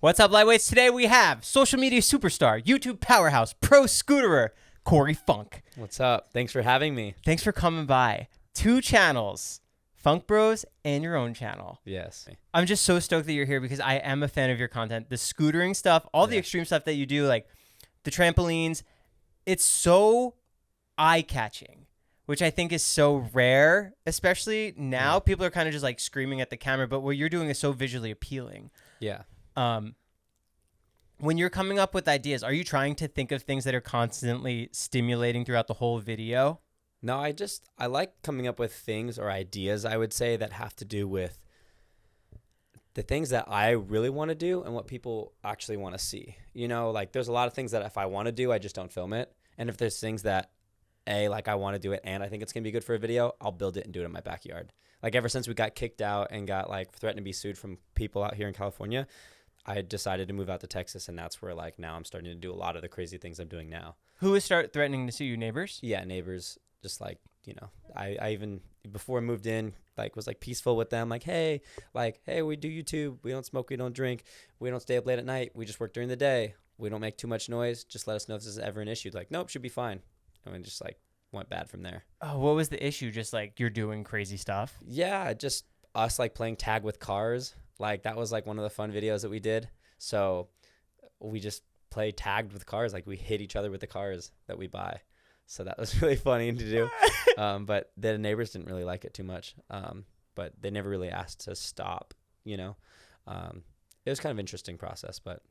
What's up, lightweights? Today we have social media superstar, YouTube powerhouse, pro scooterer, Corey Funk. What's up? Thanks for having me. Thanks for coming by. 2 channels, Funk Bros and your own channel. Yes. I'm just so stoked that you're here because I am a fan of your content. The scootering stuff, all the extreme stuff that you do, like the trampolines, it's so eye-catching, which I think is so rare, especially now. People are kind of just like screaming at the camera, but what you're doing is so visually appealing. Yeah. When you're coming up with ideas, are you trying to think of things that are constantly stimulating throughout the whole video? No, I like coming up with things or ideas, I would say, that have to do with the things that I really want to do and what people actually want to see. You know, like there's a lot of things that if I want to do, I just don't film it. And if there's things that I want to do it and I think it's going to be good for a video, I'll build it and do it in my backyard. Like ever since we got kicked out and got like threatened to be sued from people out here in California, I decided to move out to Texas, and that's where like now I'm starting to do a lot of the crazy things I'm doing now. Who would start threatening to sue you? Neighbors? Yeah, neighbors. Just like, you know, I even before I moved in, like was like peaceful with them. Like, hey, we do YouTube. We don't smoke. We don't drink. We don't stay up late at night. We just work during the day. We don't make too much noise. Just let us know if this is ever an issue. Like, nope, should be fine. And we just like went bad from there. Oh, what was the issue? Just like you're doing crazy stuff? Yeah, just us like playing tag with cars. Like that was like one of the fun videos that we did. So we just play tagged with cars. Like we hit each other with the cars that we buy. So that was really funny to do. But the neighbors didn't really like it too much. But they never really asked to stop, you know. It was kind of an interesting process, but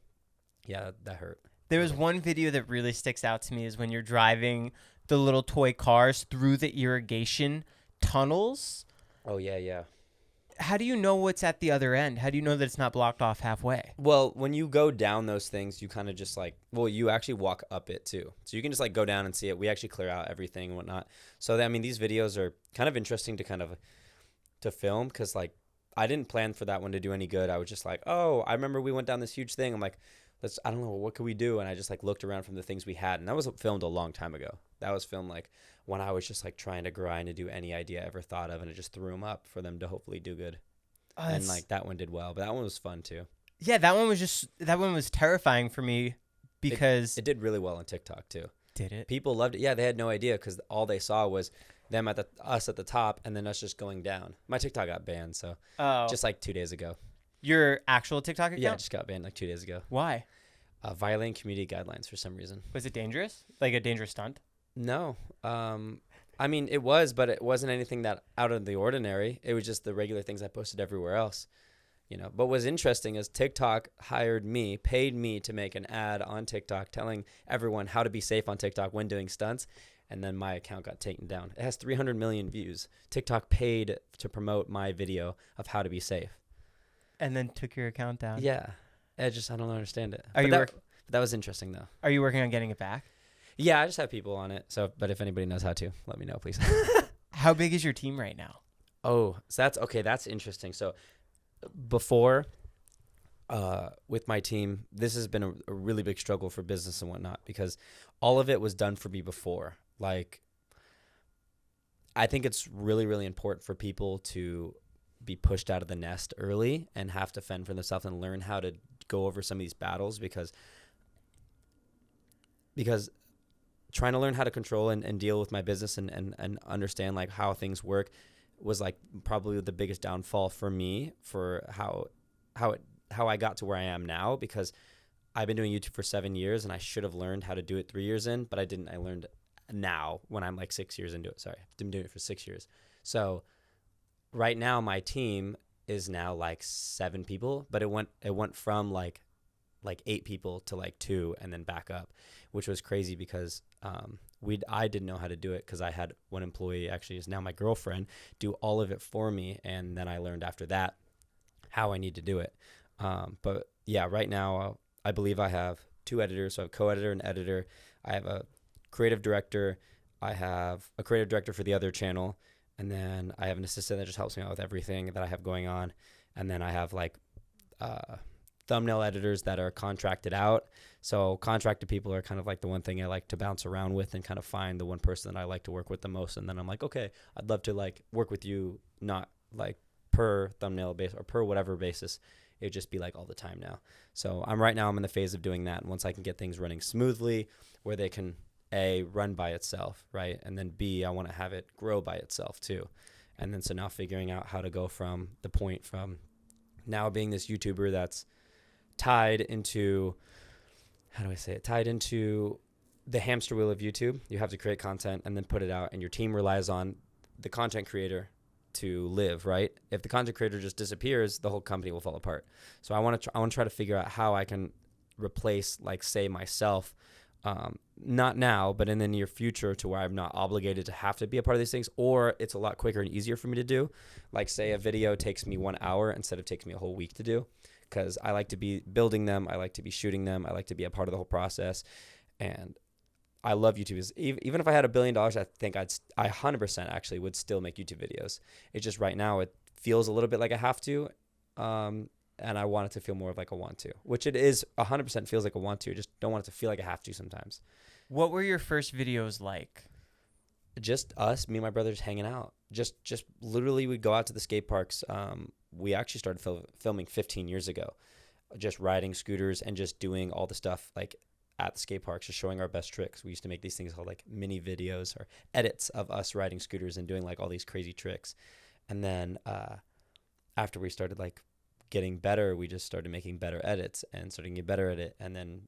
yeah, that hurt. There was one video that really sticks out to me is when you're driving the little toy cars through the irrigation tunnels. Oh, yeah, yeah. How do you know what's at the other end? How do you know that it's not blocked off halfway? Well, when you go down those things, you kind of just like, well, you actually walk up it too. So you can just like go down and see it. We actually clear out everything and whatnot. So, I mean, these videos are kind of interesting to film because like I didn't plan for that one to do any good. I was just like, oh, I remember we went down this huge thing. I'm like, I don't know, what could we do? And I just like looked around from the things we had. And that was filmed a long time ago. That was filmed like when I was just like trying to grind to do any idea I ever thought of. And it just threw them up for them to hopefully do good. And like that one did well, but that one was fun too. Yeah, that one was terrifying for me because it did really well on TikTok too. Did it? People loved it. Yeah, they had no idea because all they saw was them us at the top and then us just going down. My TikTok got banned, so just like 2 days ago. Your actual TikTok account? Yeah, it just got banned like 2 days ago. Why? Violating community guidelines for some reason. Was it dangerous? Like a dangerous stunt? No. I mean, it was, but it wasn't anything that out of the ordinary. It was just the regular things I posted everywhere else, you know. But what's interesting is TikTok paid me to make an ad on TikTok telling everyone how to be safe on TikTok when doing stunts. And then my account got taken down. It has 300 million views. TikTok paid to promote my video of how to be safe. And then took your account down. Yeah. I don't understand it. That was interesting though. Are you working on getting it back? Yeah, I just have people on it. So, but if anybody knows how to, let me know, please. How big is your team right now? Oh, so that's interesting. So before, with my team, this has been a really big struggle for business and whatnot because all of it was done for me before. Like, I think it's really, really important for people to be pushed out of the nest early and have to fend for themselves and learn how to go over some of these battles because trying to learn how to control and deal with my business and understand like how things work was like probably the biggest downfall for me for how I got to where I am now because I've been doing YouTube for 7 years and I should have learned how to do it 3 years in, but I didn't. I learned now when I'm like 6 years into it. Sorry, I've been doing it for 6 years. So right now my team is now like 7 people, but it went from like 8 people to like 2 and then back up, which was crazy because I didn't know how to do it because I had one employee, actually is now my girlfriend, do all of it for me, and then I learned after that how I need to do it. But yeah, right now I believe I have 2 editors, so I have co-editor and editor. I have a creative director. I have a creative director for the other channel, and then I have an assistant that just helps me out with everything that I have going on, and then I have like thumbnail editors that are contracted out. So contracted people are kind of like the one thing I like to bounce around with and kind of find the one person that I like to work with the most. And then I'm like, okay, I'd love to like work with you, not like per thumbnail base or per whatever basis It'd just be like all the time now. So I'm in the phase of doing that. And once I can get things running smoothly where they can A, run by itself, right? And then B, I want to have it grow by itself too. And then so now figuring out how to go from the point from now being this YouTuber that's tied into, how do I say it? Tied into the hamster wheel of YouTube. You have to create content and then put it out, and your team relies on the content creator to live, right? If the content creator just disappears, the whole company will fall apart. So I want to try to figure out how I can replace, like, say, myself, not now, but in the near future, to where I'm not obligated to have to be a part of these things, or it's a lot quicker and easier for me to do. Like, say a video takes me 1 hour instead of takes me a whole week to do, because I like to be building them. I like to be shooting them. I like to be a part of the whole process. And I love YouTube. Even if I had $1 billion, I think I 100% actually would still make YouTube videos. It's just right now it feels a little bit like I have to, and I want it to feel more of like a want to, which it is 100% feels like a want to. I just don't want it to feel like I have to sometimes. What were your first videos like? Just us, me and my brothers hanging out. Just literally we'd go out to the skate parks. We actually started filming 15 years ago, just riding scooters and just doing all the stuff like at the skate parks, just showing our best tricks. We used to make these things called like mini videos or edits of us riding scooters and doing like all these crazy tricks. And then after we started like getting better, we just started making better edits and starting to get better at it. And then,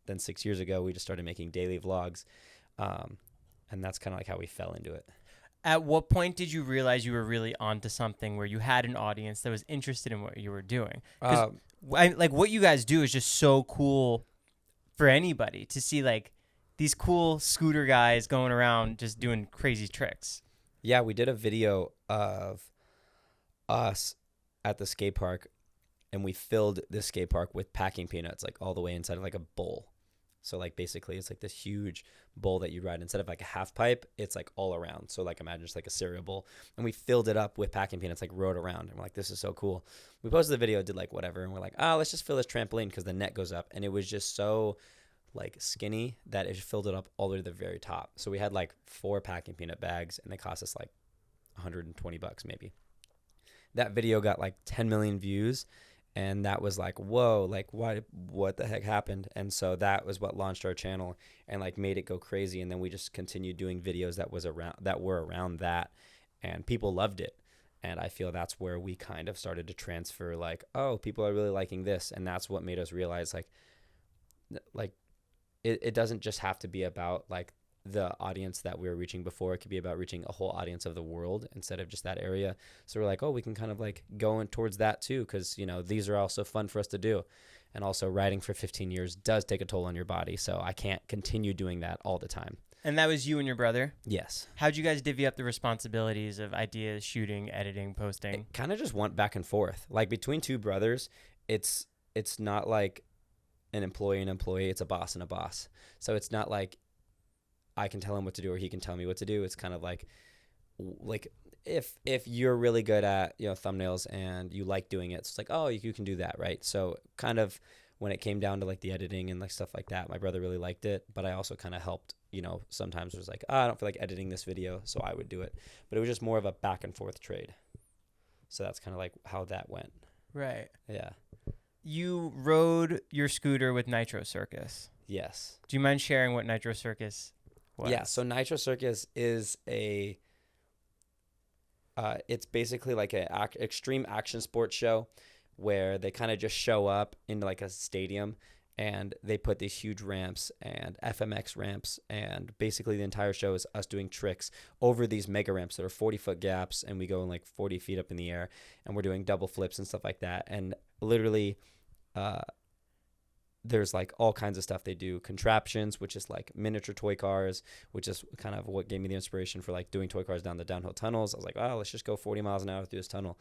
then 6 years ago, we just started making daily vlogs. And that's kind of like how we fell into it. At what point did you realize you were really onto something where you had an audience that was interested in what you were doing? Because like what you guys do is just so cool for anybody to see, like these cool scooter guys going around just doing crazy tricks. Yeah, we did a video of us at the skate park, and we filled this skate park with packing peanuts, like all the way inside of like a bowl. So like basically it's like this huge bowl that you ride. Instead of like a half pipe, it's like all around. So like imagine just like a cereal bowl. And we filled it up with packing peanuts, like rode around. And we're like, this is so cool. We posted the video, did like whatever. And we're like, let's just fill this trampoline because the net goes up. And it was just so like skinny that it filled it up all the way to the very top. So we had like 4 packing peanut bags, and they cost us like $120 maybe. That video got like 10 million views. And that was like, whoa, like what the heck happened? And so that was what launched our channel and like made it go crazy. And then we just continued doing videos that were around that, and people loved it. And I feel that's where we kind of started to transfer, like, oh, people are really liking this. And that's what made us realize like it doesn't just have to be about like the audience that we were reaching before. It could be about reaching a whole audience of the world instead of just that area. So we're like, oh, we can kind of like go in towards that too, because these are also fun for us to do. And also riding for 15 years does take a toll on your body, so I can't continue doing that all the time. And that was you and your brother? Yes. How'd you guys divvy up the responsibilities of ideas, shooting, editing, posting? It kind of just went back and forth. Like between two brothers, it's not like an employee and employee, it's a boss and a boss. So it's not like I can tell him what to do or he can tell me what to do. It's kind of like if you're really good at thumbnails and you like doing it, it's like, oh, you can do that, right? So kind of when it came down to like the editing and like stuff like that, my brother really liked it, but I also kind of helped. Sometimes it was like, I don't feel like editing this video, so I would do it. But it was just more of a back and forth trade. So that's kind of like how that went. Right. Yeah. You rode your scooter with Nitro Circus. Yes. Do you mind sharing what Nitro Circus was? Yeah, so Nitro Circus is it's basically like an extreme action sports show where they kind of just show up into like a stadium, and they put these huge ramps and FMX ramps, and basically the entire show is us doing tricks over these mega ramps that are 40-foot gaps, and we go in like 40 feet up in the air, and we're doing double flips and stuff like that. And literally there's like all kinds of stuff. They do contraptions, which is like miniature toy cars, which is kind of what gave me the inspiration for like doing toy cars down the downhill tunnels. I was like, let's just go 40 miles an hour through this tunnel.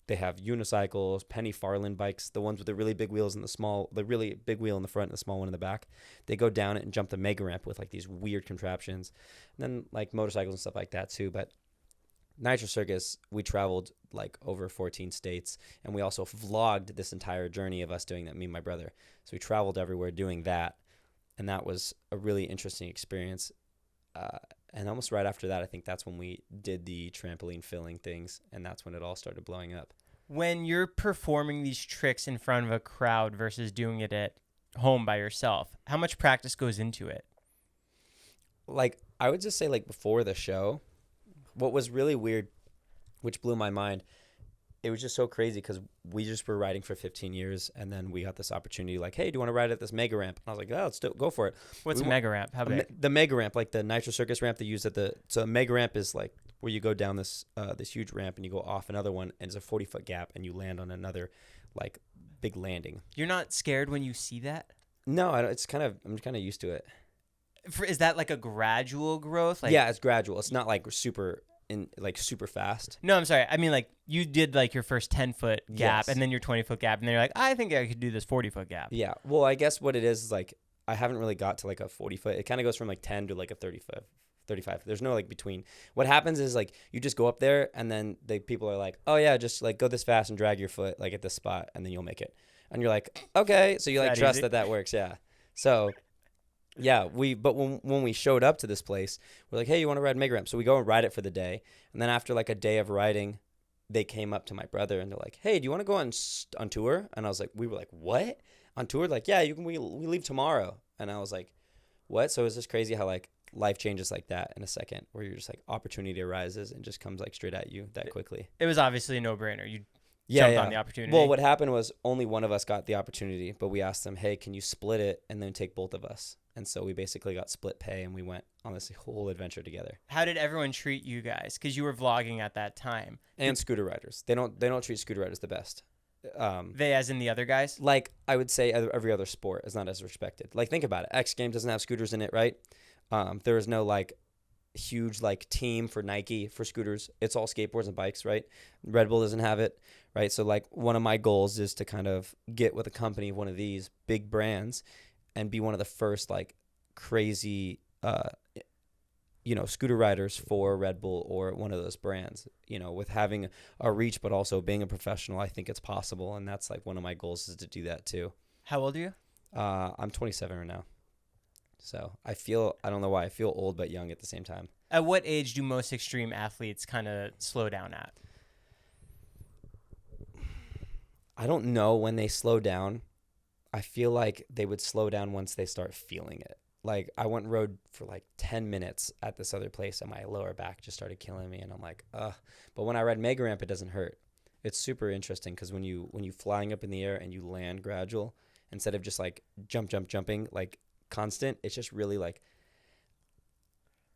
They have unicycles, Penny Farland bikes, the ones with the really big wheels and the really big wheel in the front and the small one in the back. They go down it and jump the mega ramp with like these weird contraptions, and then like motorcycles and stuff like that too. But Nitro Circus, we traveled like over 14 states, and we also vlogged this entire journey of us doing that, me and my brother. So we traveled everywhere doing that, and that was a really interesting experience. And almost right after that, I think that's when we did the trampoline filling things, and that's when it all started blowing up. When you're performing these tricks in front of a crowd versus doing it at home by yourself, how much practice goes into it? Like, I would just say, like, before the show, what was really weird, which blew my mind, it was just so crazy because we just were riding for 15 years, and then we got this opportunity, like, hey, do you want to ride at this mega ramp? And I was like, oh, let's go for it. What's a mega ramp? How big? The mega ramp, like the Nitro Circus ramp they use at the. So a mega ramp is like where you go down this huge ramp and you go off another one, and it's a 40-foot gap, and you land on another, like, big landing. You're not scared when you see that? No, I don't, I'm kind of used to it. Is that like a gradual growth? Like, yeah, it's gradual. It's not like super fast. No, I'm sorry. I mean, like, you did like your first 10-foot gap, Yes. and then your 20-foot gap, and then you're like, I think I could do this 40-foot gap. Yeah. Well, I guess what it is like I haven't really got to like a 40-foot. It kind of goes from like 10 to like a 35. There's no like between. What happens is like you just go up there, and then the people are like, oh yeah, just like go this fast and drag your foot like at this spot, and then you'll make it. And you're like, okay, so you like trust that works. Yeah. So yeah, but when we showed up to this place, we're like, hey, you want to ride mega ramp? So we go and ride it for the day, and then after like a day of riding, they came up to my brother and they're like, hey, do you want to go on tour? And I was like, we were like, what? On tour? Like, yeah, you can. We leave tomorrow. And I was like, what? So it's just crazy how like life changes like that in a second, where you're just like opportunity arises and just comes like straight at you that quickly. It was obviously a no-brainer. You jumped on the opportunity. Well, what happened was only one of us got the opportunity, but we asked them, hey, can you split it and then take both of us? And so we basically got split pay, and we went on this whole adventure together. How did everyone treat you guys? Because you were vlogging at that time. And scooter riders, they don't treat scooter riders the best. They, as in the other guys? Like I would say, every other sport is not as respected. Like think about it. X Games doesn't have scooters in it, right? There is no like huge like team for Nike for scooters. It's all skateboards and bikes, right? Red Bull doesn't have it, right? So like one of my goals is to kind of get with a company, one of these big brands, and be one of the first like crazy scooter riders for Red Bull or one of those brands, with having a reach but also being a professional. I think it's possible, and that's like one of my goals is to do that too. How old are you? I'm 27 right now, so I don't know why I feel old but young at the same time. At what age do most extreme athletes kind of slow down at? I don't know when they slow down. I feel like they would slow down once they start feeling it. Like I went and rode for like 10 minutes at this other place, and my lower back just started killing me, and I'm like, ugh. But when I ride mega ramp, it doesn't hurt. It's super interesting because when you flying up in the air and you land gradual instead of just like jumping like constant, it's just really like,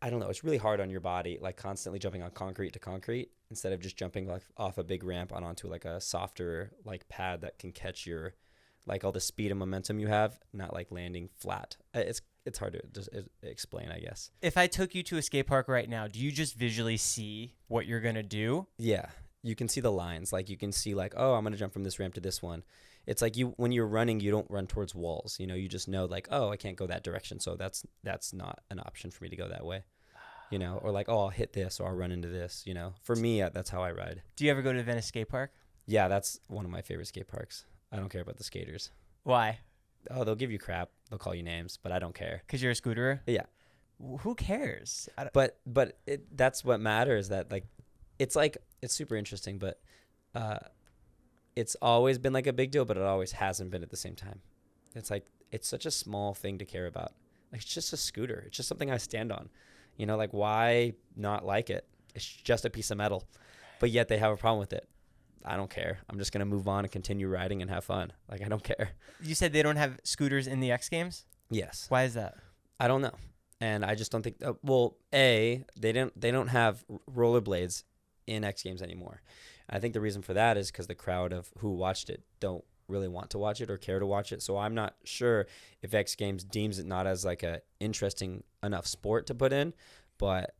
I don't know, it's really hard on your body, like constantly jumping on concrete to concrete instead of just jumping like off a big ramp onto like a softer like pad that can catch your like all the speed and momentum you have, not like landing flat. It's hard to just explain, I guess. If I took you to a skate park right now, do you just visually see what you're going to do? Yeah. You can see the lines. Like you can see like, oh, I'm going to jump from this ramp to this one. It's like when you're running, you don't run towards walls. You just know like, oh, I can't go that direction. So that's not an option for me to go that way. Or like, oh, I'll hit this or I'll run into this. For me, that's how I ride. Do you ever go to Venice Skate Park? Yeah, that's one of my favorite skate parks. I don't care about the skaters. Why? Oh, they'll give you crap. They'll call you names, but I don't care. Because you're a scooterer? Yeah. Who cares? But that's what matters. That like, it's super interesting, but it's always been like a big deal, but it always hasn't been at the same time. It's like, it's such a small thing to care about. Like, it's just a scooter. It's just something I stand on. Like, why not like it? It's just a piece of metal. But yet they have a problem with it. I don't care. I'm just going to move on and continue riding and have fun. Like, I don't care. You said they don't have scooters in the X Games? Yes. Why is that? I don't know. And I just don't think, they don't have rollerblades in X Games anymore. I think the reason for that is because the crowd of who watched it don't really want to watch it or care to watch it. So I'm not sure if X Games deems it not as like a interesting enough sport to put in, but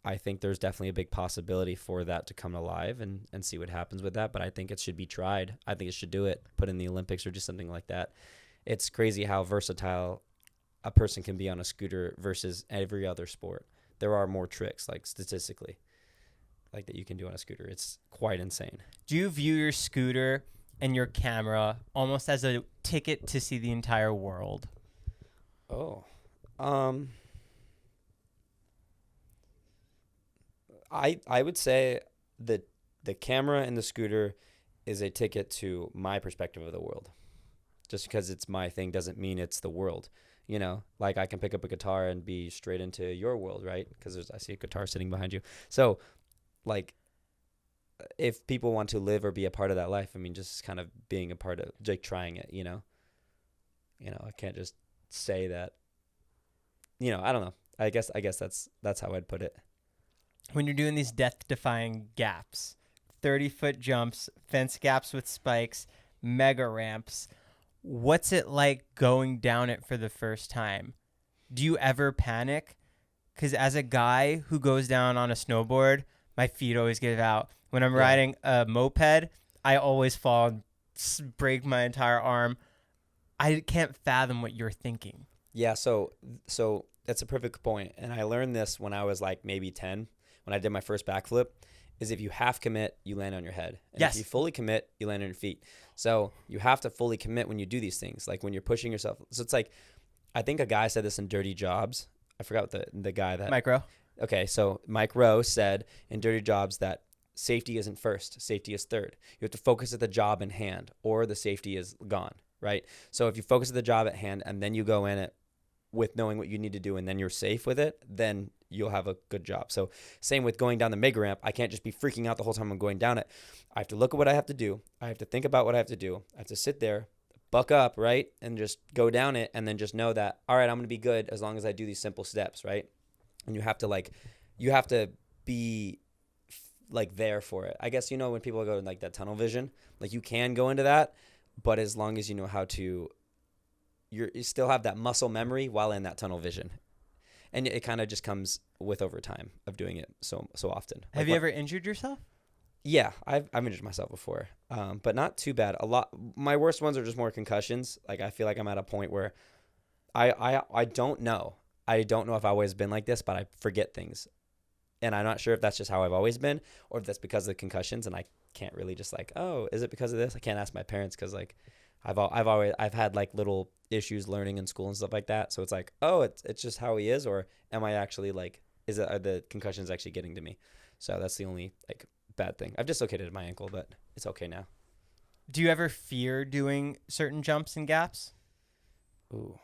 I think there's definitely a big possibility for that to come alive and see what happens with that. But I think it should be tried. I think it should do it, put in the Olympics or just something like that. It's crazy how versatile a person can be on a scooter versus every other sport. There are more tricks, like statistically, like that you can do on a scooter. It's quite insane. Do you view your scooter and your camera almost as a ticket to see the entire world? Oh, I would say that the camera and the scooter is a ticket to my perspective of the world. Just because it's my thing doesn't mean it's the world. You know, like I can pick up a guitar and be straight into your world, right? Because I see a guitar sitting behind you. So, like, if people want to live or be a part of that life, I mean, just kind of being a part of, like, trying it, you know? I can't just say that, I don't know. I guess that's how I'd put it. When you're doing these death-defying gaps, 30-foot jumps, fence gaps with spikes, mega ramps, what's it like going down it for the first time? Do you ever panic? Because as a guy who goes down on a snowboard, my feet always give out. When I'm riding a moped, I always fall and break my entire arm. I can't fathom what you're thinking. Yeah, so that's a perfect point. And I learned this when I was like maybe 10, when I did my first backflip, is if you half commit, you land on your head. And yes. If you fully commit, you land on your feet. So you have to fully commit when you do these things, like when you're pushing yourself. So it's like, I think a guy said this in Dirty Jobs. I forgot the guy that... Mike Rowe. Okay, so Mike Rowe said in Dirty Jobs that safety isn't first, safety is third. You have to focus at the job in hand or the safety is gone, right? So if you focus at the job at hand and then you go in it with knowing what you need to do and then you're safe with it, then you'll have a good job. So same with going down the mega ramp. I can't just be freaking out the whole time I'm going down it. I have to look at what I have to do. I have to think about what I have to do. I have to sit there, buck up, right? And just go down it and then just know that, all right, I'm going to be good as long as I do these simple steps, right? And you have to be like there for it. I guess, when people go in like that tunnel vision, like you can go into that, but as long as you know how to, you still have that muscle memory while in that tunnel vision. And it kind of just comes with over time of doing it so often. Have you ever injured yourself? Yeah, I've injured myself before, but not too bad. My worst ones are just more concussions. Like I feel like I'm at a point where I don't know. I don't know if I've always been like this, but I forget things. And I'm not sure if that's just how I've always been or if that's because of the concussions. And I can't really just like, oh, is it because of this? I can't ask my parents because like I've had like little issues learning in school and stuff like that. So it's like, oh, it's just how he is, or am I actually like, are the concussions actually getting to me? So that's the only like bad thing. I've dislocated my ankle, but it's okay now. Do you ever fear doing certain jumps and gaps? Ooh.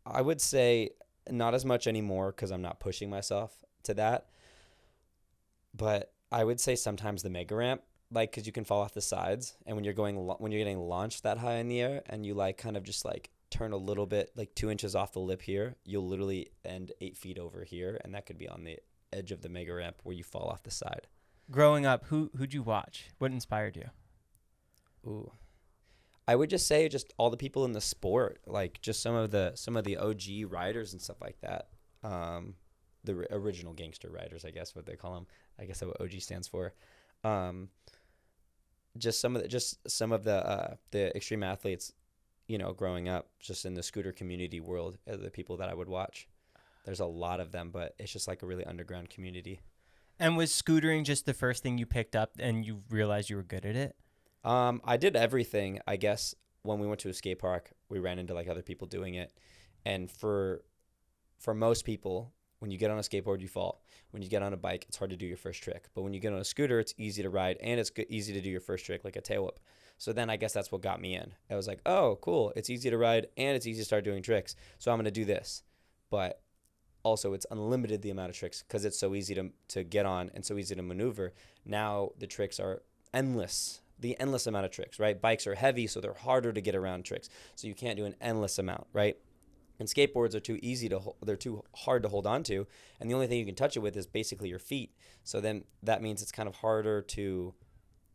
I would say not as much anymore because I'm not pushing myself to that. But I would say sometimes the mega ramp, like, because you can fall off the sides, and when you're getting launched that high in the air, and you like kind of just like turn a little bit, like 2 inches off the lip here, you'll literally end 8 feet over here, and that could be on the edge of the mega ramp where you fall off the side. Growing up, who'd you watch? What inspired you? Ooh. I would just say just all the people in the sport, like just some of the OG riders and stuff like that. The original gangster riders, I guess what they call them. I guess that's what OG stands for. Just some of the extreme athletes, growing up just in the scooter community world are the people that I would watch. There's a lot of them, but it's just like a really underground community. And was scootering just the first thing you picked up and you realized you were good at it? I did everything, I guess. When we went to a skate park, we ran into like other people doing it. And for most people, when you get on a skateboard, you fall. When you get on a bike, it's hard to do your first trick. But when you get on a scooter, it's easy to ride and it's easy to do your first trick, like a tail whip. So then I guess that's what got me in. I was like, oh, cool. It's easy to ride and it's easy to start doing tricks. So I'm going to do this. But also it's unlimited the amount of tricks because it's so easy to get on and so easy to maneuver. Now the tricks are endless. The endless amount of tricks, right? Bikes are heavy, so they're harder to get around tricks. So you can't do an endless amount, right? And skateboards are too easy they're too hard to hold on to. And the only thing you can touch it with is basically your feet. So then that means it's kind of harder to,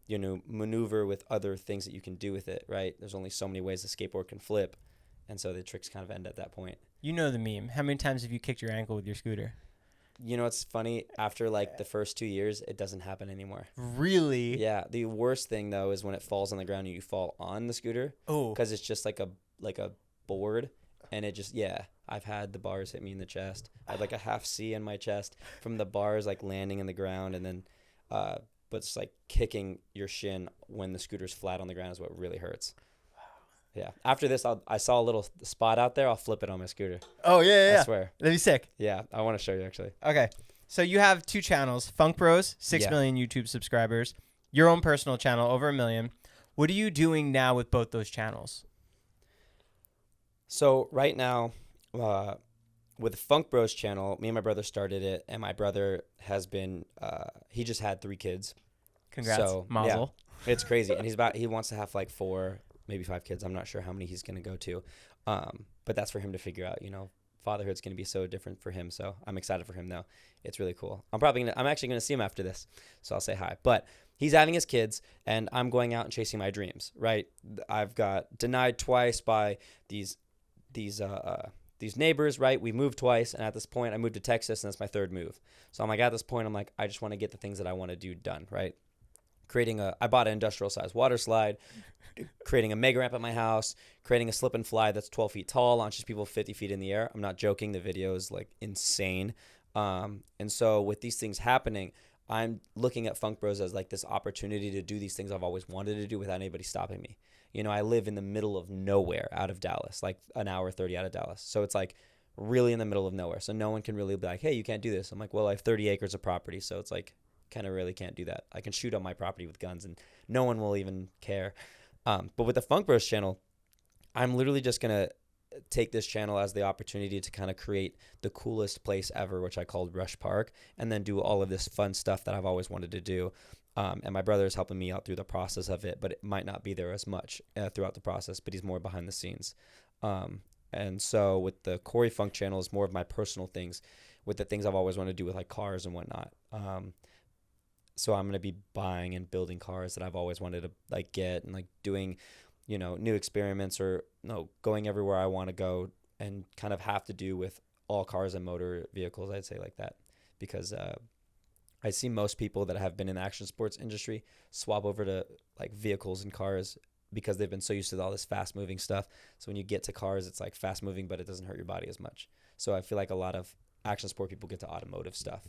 maneuver with other things that you can do with it, right? There's only so many ways the skateboard can flip. And so the tricks kind of end at that point. You know the meme. How many times have you kicked your ankle with your scooter? It's funny. After like the first 2 years, it doesn't happen anymore. Really? Yeah. The worst thing though is when it falls on the ground and you fall on the scooter. Oh. Because it's just like a board, and it just I've had the bars hit me in the chest. I had like a half C in my chest from the bars like landing in the ground, and then but it's like kicking your shin when the scooter's flat on the ground is what really hurts. Yeah. After this, I saw a little spot out there. I'll flip it on my scooter. Oh, yeah. I swear. That'd be sick. Yeah. I want to show you, actually. Okay. So you have 2 channels, Funk Bros, 6 Yeah. million YouTube subscribers, your own personal channel, over 1 million. What are you doing now with both those channels? So right now, with the Funk Bros channel, me and my brother started it, and my brother has been, he just had 3 kids. Congrats, So, Mazel. yeah, it's crazy. And he wants to have like 4, maybe 5 kids. I'm not sure how many he's going to go to. But that's for him to figure out, fatherhood's going to be so different for him. So I'm excited for him though. It's really cool. I'm actually going to see him after this. So I'll say hi, but he's having his kids and I'm going out and chasing my dreams, right? I've got denied twice by these neighbors, right? We moved twice. And at this point I moved to Texas and that's my 3rd move. So I'm like, at this point, I'm like, I just want to get the things that I want to do done, right? I bought an industrial size water slide, creating a mega ramp at my house, creating a slip and fly that's 12 feet tall, launches people 50 feet in the air. I'm not joking. The video is like insane. And so with these things happening, I'm looking at Funk Bros as like this opportunity to do these things I've always wanted to do without anybody stopping me. I live in the middle of nowhere out of Dallas, like an hour 30 out of Dallas. So it's like really in the middle of nowhere. So no one can really be like, hey, you can't do this. I'm like, well, I have 30 acres of property. So it's like, kind of really can't do that. I can shoot on my property with guns and no one will even care. But with the Funk Bros channel, I'm literally just going to take this channel as the opportunity to kind of create the coolest place ever, which I called Rush Park, and then do all of this fun stuff that I've always wanted to do. And my brother is helping me out through the process of it, but it might not be there as much throughout the process, but he's more behind the scenes. And so with the Corey Funk channel is more of my personal things with the things I've always wanted to do with like cars and whatnot. So I'm going to be buying and building cars that I've always wanted to like get and like doing, new experiments or going everywhere I want to go and kind of have to do with all cars and motor vehicles. I'd say like that because I see most people that have been in the action sports industry swap over to like vehicles and cars because they've been so used to all this fast moving stuff. So when you get to cars, it's like fast moving, but it doesn't hurt your body as much. So I feel like a lot of action sport people get to automotive stuff.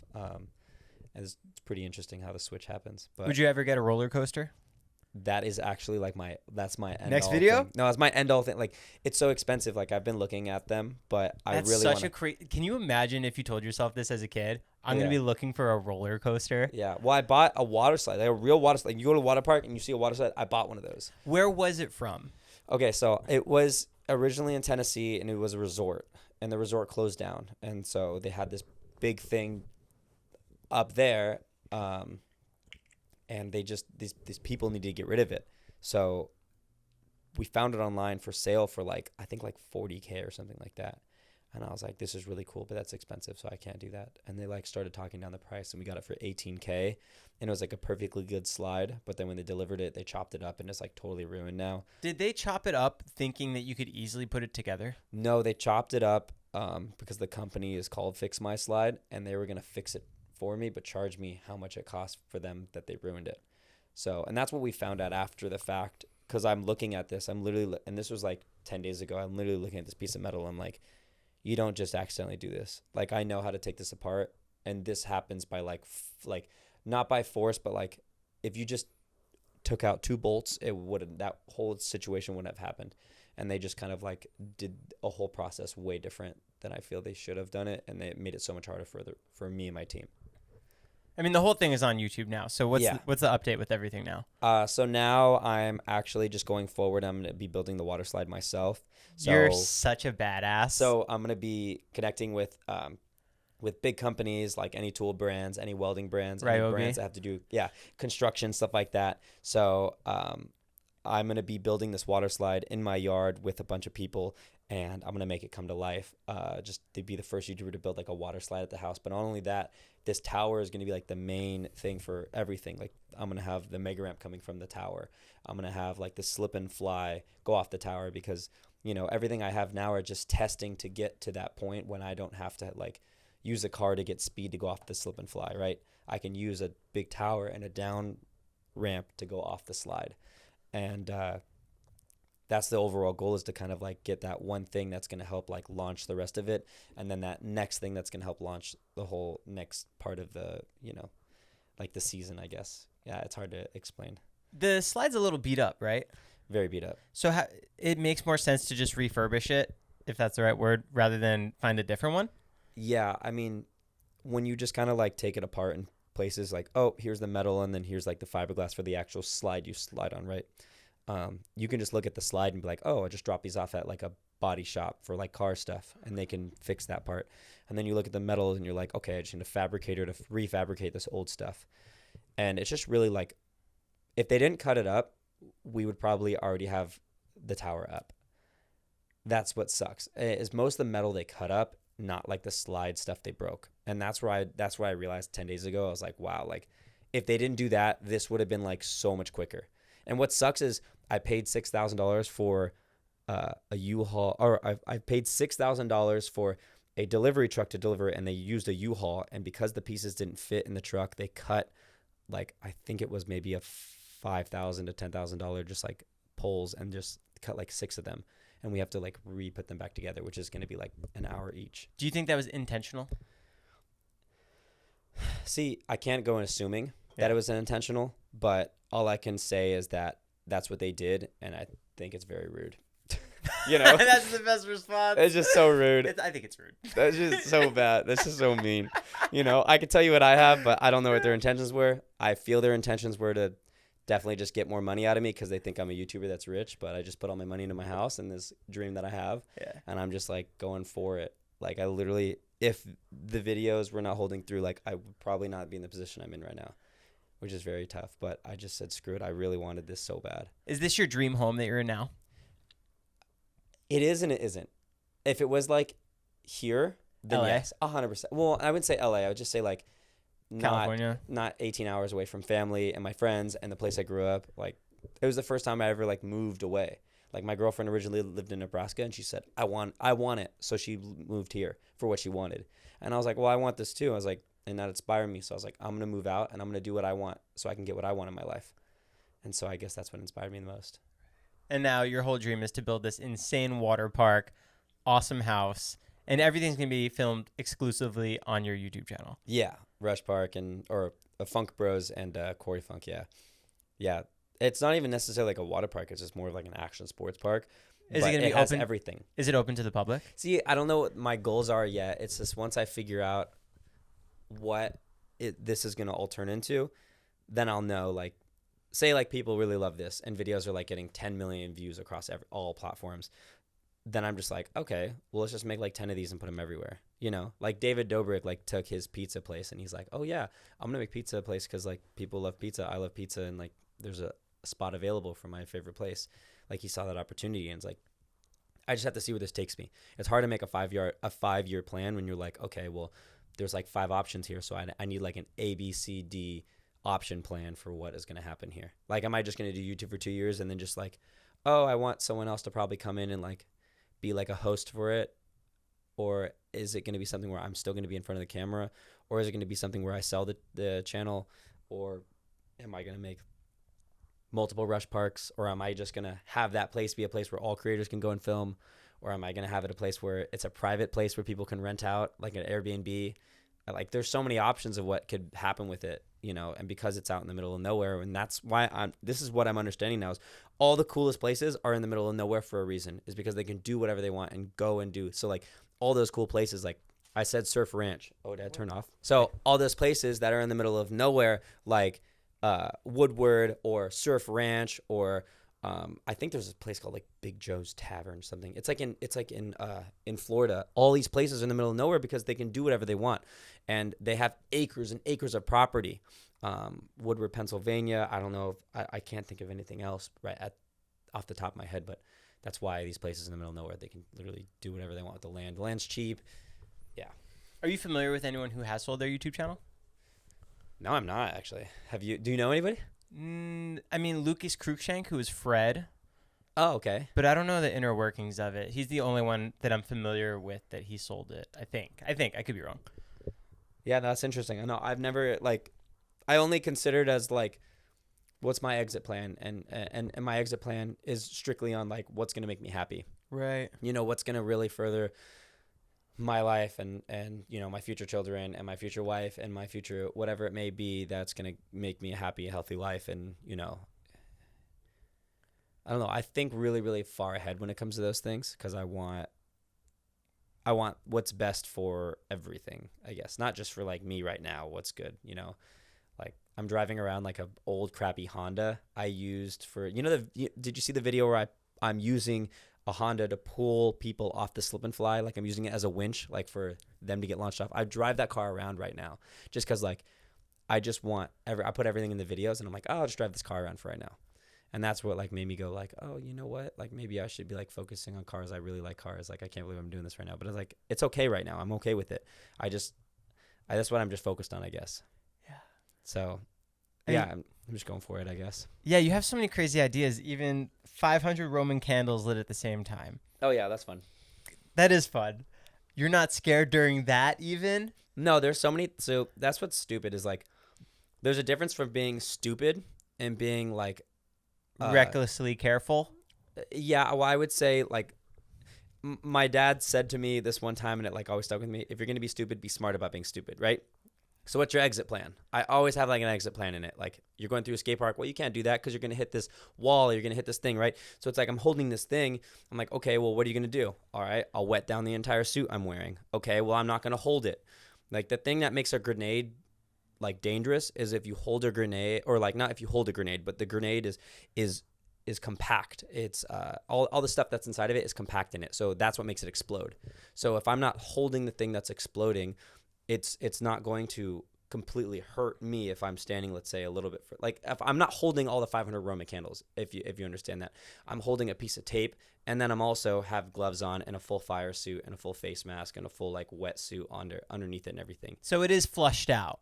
And it's pretty interesting how the switch happens. But Would you ever get a roller coaster? that is actually like that's my end Next all video? thing. No, it's my end all thing. Like it's so expensive. Like I've been looking at them, but That's I really such wanna, a crazy. Can you imagine if you told yourself this as a kid? I'm Yeah. gonna be looking for a roller coaster. Yeah. Well, I bought a water slide, like a real water slide. You go to a water park and you see a water slide. I bought one of those. Where was it from? Okay, so it was originally in Tennessee and it was a resort, and the resort closed down, and so they had this big thing up there, and they just these people need to get rid of it. So we found it online for sale for like I think like $40K or something like that. And I was like, this is really cool, but that's expensive, so I can't do that. And they like started talking down the price, and we got it for $18K, and it was like a perfectly good slide. But then when they delivered it, they chopped it up, and it's like totally ruined now. Did they chop it up thinking that you could easily put it together? No, they chopped it up because the company is called Fix My Slide, and they were gonna fix it for me, but charge me how much it cost for them that they ruined it. So, and that's what we found out after the fact, because I'm looking at this. I'm literally, and this was like 10 days ago. I'm literally looking at this piece of metal. I'm like, you don't just accidentally do this. Like I know how to take this apart, and this happens by like not by force, but like if you just took out 2 bolts, it wouldn't, that whole situation wouldn't have happened. And they just kind of like did a whole process way different than I feel they should have done it, and they made it so much harder for me and my team. I mean, the whole thing is on YouTube now. So what's Yeah. what's the update with everything now? So now I'm actually just going forward. I'm going to be building the water slide myself. So, You're such a badass. So I'm going to be connecting with big companies like any tool brands, any welding brands, any Ryobi. brands that have to do construction, stuff like that. So I'm going to be building this water slide in my yard with a bunch of people, and I'm going to make it come to life. Just to be the first YouTuber to build like a water slide at the house. But not only that, this tower is going to be like the main thing for everything. Like I'm going to have the mega ramp coming from the tower. I'm going to have like the slip and fly go off the tower, because everything I have now are just testing to get to that point when I don't have to like use a car to get speed to go off the slip and fly, right? I can use a big tower and a down ramp to go off the slide. And that's the overall goal, is to kind of like get that one thing that's going to help like launch the rest of it. And then that next thing that's going to help launch the whole next part of the, like the season, I guess. Yeah, it's hard to explain. The slide's a little beat up, right? Very beat up. So it makes more sense to just refurbish it, if that's the right word, rather than find a different one? Yeah, I mean, when you just kind of like take it apart in places like, oh, here's the metal and then here's like the fiberglass for the actual slide you slide on, right? You can just look at the slide and be like, oh, I just dropped these off at like a body shop for like car stuff and they can fix that part. And then you look at the metal and you're like, okay, I just need a fabricator to refabricate this old stuff. And it's just really like, if they didn't cut it up, we would probably already have the tower up. That's what sucks. Is most of the metal they cut up, not like the slide stuff they broke. And that's where I realized 10 days ago, I was like, wow, like if they didn't do that, this would have been like so much quicker. And what sucks is I paid $6,000 for a U-Haul, or I paid $6,000 for a delivery truck to deliver it, and they used a U-Haul. And because the pieces didn't fit in the truck, they cut like, I think it was maybe a $5,000 to $10,000 just like poles and just cut like 6 of them. And we have to like re-put them back together, which is going to be like an hour each. Do you think that was intentional? See, I can't go in assuming that it was intentional, but all I can say is that that's what they did, and I think it's very rude. You know? That's the best response. It's just so rude. I think it's rude. That's just so bad. That's just so mean. You know, I could tell you what I have, but I don't know what their intentions were. I feel their intentions were to definitely just get more money out of me because they think I'm a YouTuber that's rich, but I just put all my money into my house and this dream that I have. Yeah. And I'm just like going for it. Like I literally, if the videos were not holding through, like I would probably not be in the position I'm in right now, which is very tough. But I just said, screw it. I really wanted this so bad. Is this your dream home that you're in now? It is and it isn't. If it was like here, then LA? yes, 100%. Well, I wouldn't say LA. I would just say like California, not 18 hours away from family and my friends and the place I grew up. Like it was the first time I ever like moved away. Like my girlfriend originally lived in Nebraska and she said, I want it. So she moved here for what she wanted. And I was like, well, I want this too. I was like, and that inspired me. So I was like, I'm going to move out and I'm going to do what I want so I can get what I want in my life. And so I guess that's what inspired me the most. And now your whole dream is to build this insane water park, awesome house, and everything's going to be filmed exclusively on your YouTube channel. Yeah. Rush Park or Funk Bros and Corey Funk. Yeah. Yeah. It's not even necessarily like a water park. It's just more of like an action sports park. Is it going to be has open? Everything. Is it open to the public? See, I don't know what my goals are yet. It's just once I figure out what this is going to all turn into, then I'll know, like, say like people really love this and videos are like getting 10 million views across all platforms. Then I'm just like, okay, well, let's just make like 10 of these and put them everywhere. You know, like David Dobrik like took his pizza place and he's like, oh yeah, I'm going to make pizza place because like people love pizza. I love pizza. And like there's a spot available for my favorite place. Like he saw that opportunity and it's like, I just have to see where this takes me. It's hard to make a 5-year plan when you're like, okay, well, there's like 5 options here. So I need like an A, B, C, D option plan for what is going to happen here. Like, am I just going to do YouTube for 2 years and then just like, oh, I want someone else to probably come in and like be like a host for it? Or is it going to be something where I'm still going to be in front of the camera? Or is it going to be something where I sell the channel? Or am I going to make multiple rush parks? Or am I just going to have that place be a place where all creators can go and film? Or am I going to have it a place where it's a private place where people can rent out, like an Airbnb? Like, there's so many options of what could happen with it, you know, and because it's out in the middle of nowhere, and that's why this is what I'm understanding now is all the coolest places are in the middle of nowhere for a reason, is because they can do whatever they want and go and do. So like all those cool places, like I said, Surf Ranch. Oh, did I turn off? So all those places that are in the middle of nowhere, like Woodward or Surf Ranch, or I think there's a place called like Big Joe's Tavern or something. It's like in Florida. All these places are in the middle of nowhere because they can do whatever they want, and they have acres and acres of property. Woodward, Pennsylvania. I don't know if I can't think of anything else off the top of my head, but that's why these places in the middle of nowhere, they can literally do whatever they want with the land. The land's cheap. Yeah. Are you familiar with anyone who has sold their YouTube channel? No, I'm not actually. Do you know anybody? I mean, Lucas Cruikshank, who is Fred. Oh, okay. But I don't know the inner workings of it. He's the only one that I'm familiar with that he sold it. I think. I could be wrong. Yeah, that's interesting. I know. I've never I only considered as like, what's my exit plan, and my exit plan is strictly on like what's gonna make me happy. Right. You know, what's gonna really further my life and you know, my future children and my future wife and my future whatever it may be, that's going to make me a happy, healthy life. And you know, I don't know, I think really, really far ahead when it comes to those things, because I want I want what's best for everything, I guess. Not just for like me right now, what's good, you know? Like I'm driving around like a old crappy Honda I used for, did you see the video where I'm using a Honda to pull people off the slip and fly? Like I'm using it as a winch, like for them to get launched off. I drive that car around right now just because like I just want I put everything in the videos and I'm like, oh, I'll just drive this car around for right now. And that's what like made me go like, oh, you know what? Like maybe I should be like focusing on cars. I really like cars. Like I can't believe I'm doing this right now. But it's like, it's okay right now. I'm okay with it. That's what I'm just focused on, I guess. Yeah. So yeah, I'm just going for it, I guess. Yeah, you have so many crazy ideas. Even 500 Roman candles lit at the same time. Oh yeah, that's fun. That is fun. You're not scared during that even? No, there's so many. So that's what's stupid is like, there's a difference from being stupid and being like, recklessly careful. Yeah, well, I would say like my dad said to me this one time, and it like always stuck with me. If you're gonna be stupid, be smart about being stupid, right? So what's your exit plan? I always have like an exit plan in it. Like you're going through a skate park. Well, you can't do that because you're gonna hit this wall or you're gonna hit this thing, right? So it's like I'm holding this thing. I'm like, okay, well, what are you gonna do? All right, I'll wet down the entire suit I'm wearing. Okay, well, I'm not gonna hold it. Like the thing that makes a grenade like dangerous is if you hold a grenade, or like not if you hold a grenade, but the grenade is compact. It's all the stuff that's inside of it is compact in it. So that's what makes it explode. So if I'm not holding the thing that's exploding, it's not going to completely hurt me if I'm standing, let's say, a little bit like if I'm not holding all the 500 Roman candles, if you understand that. I'm holding a piece of tape, and then I'm also have gloves on and a full fire suit and a full face mask and a full like wetsuit underneath it and everything. So it is flushed out.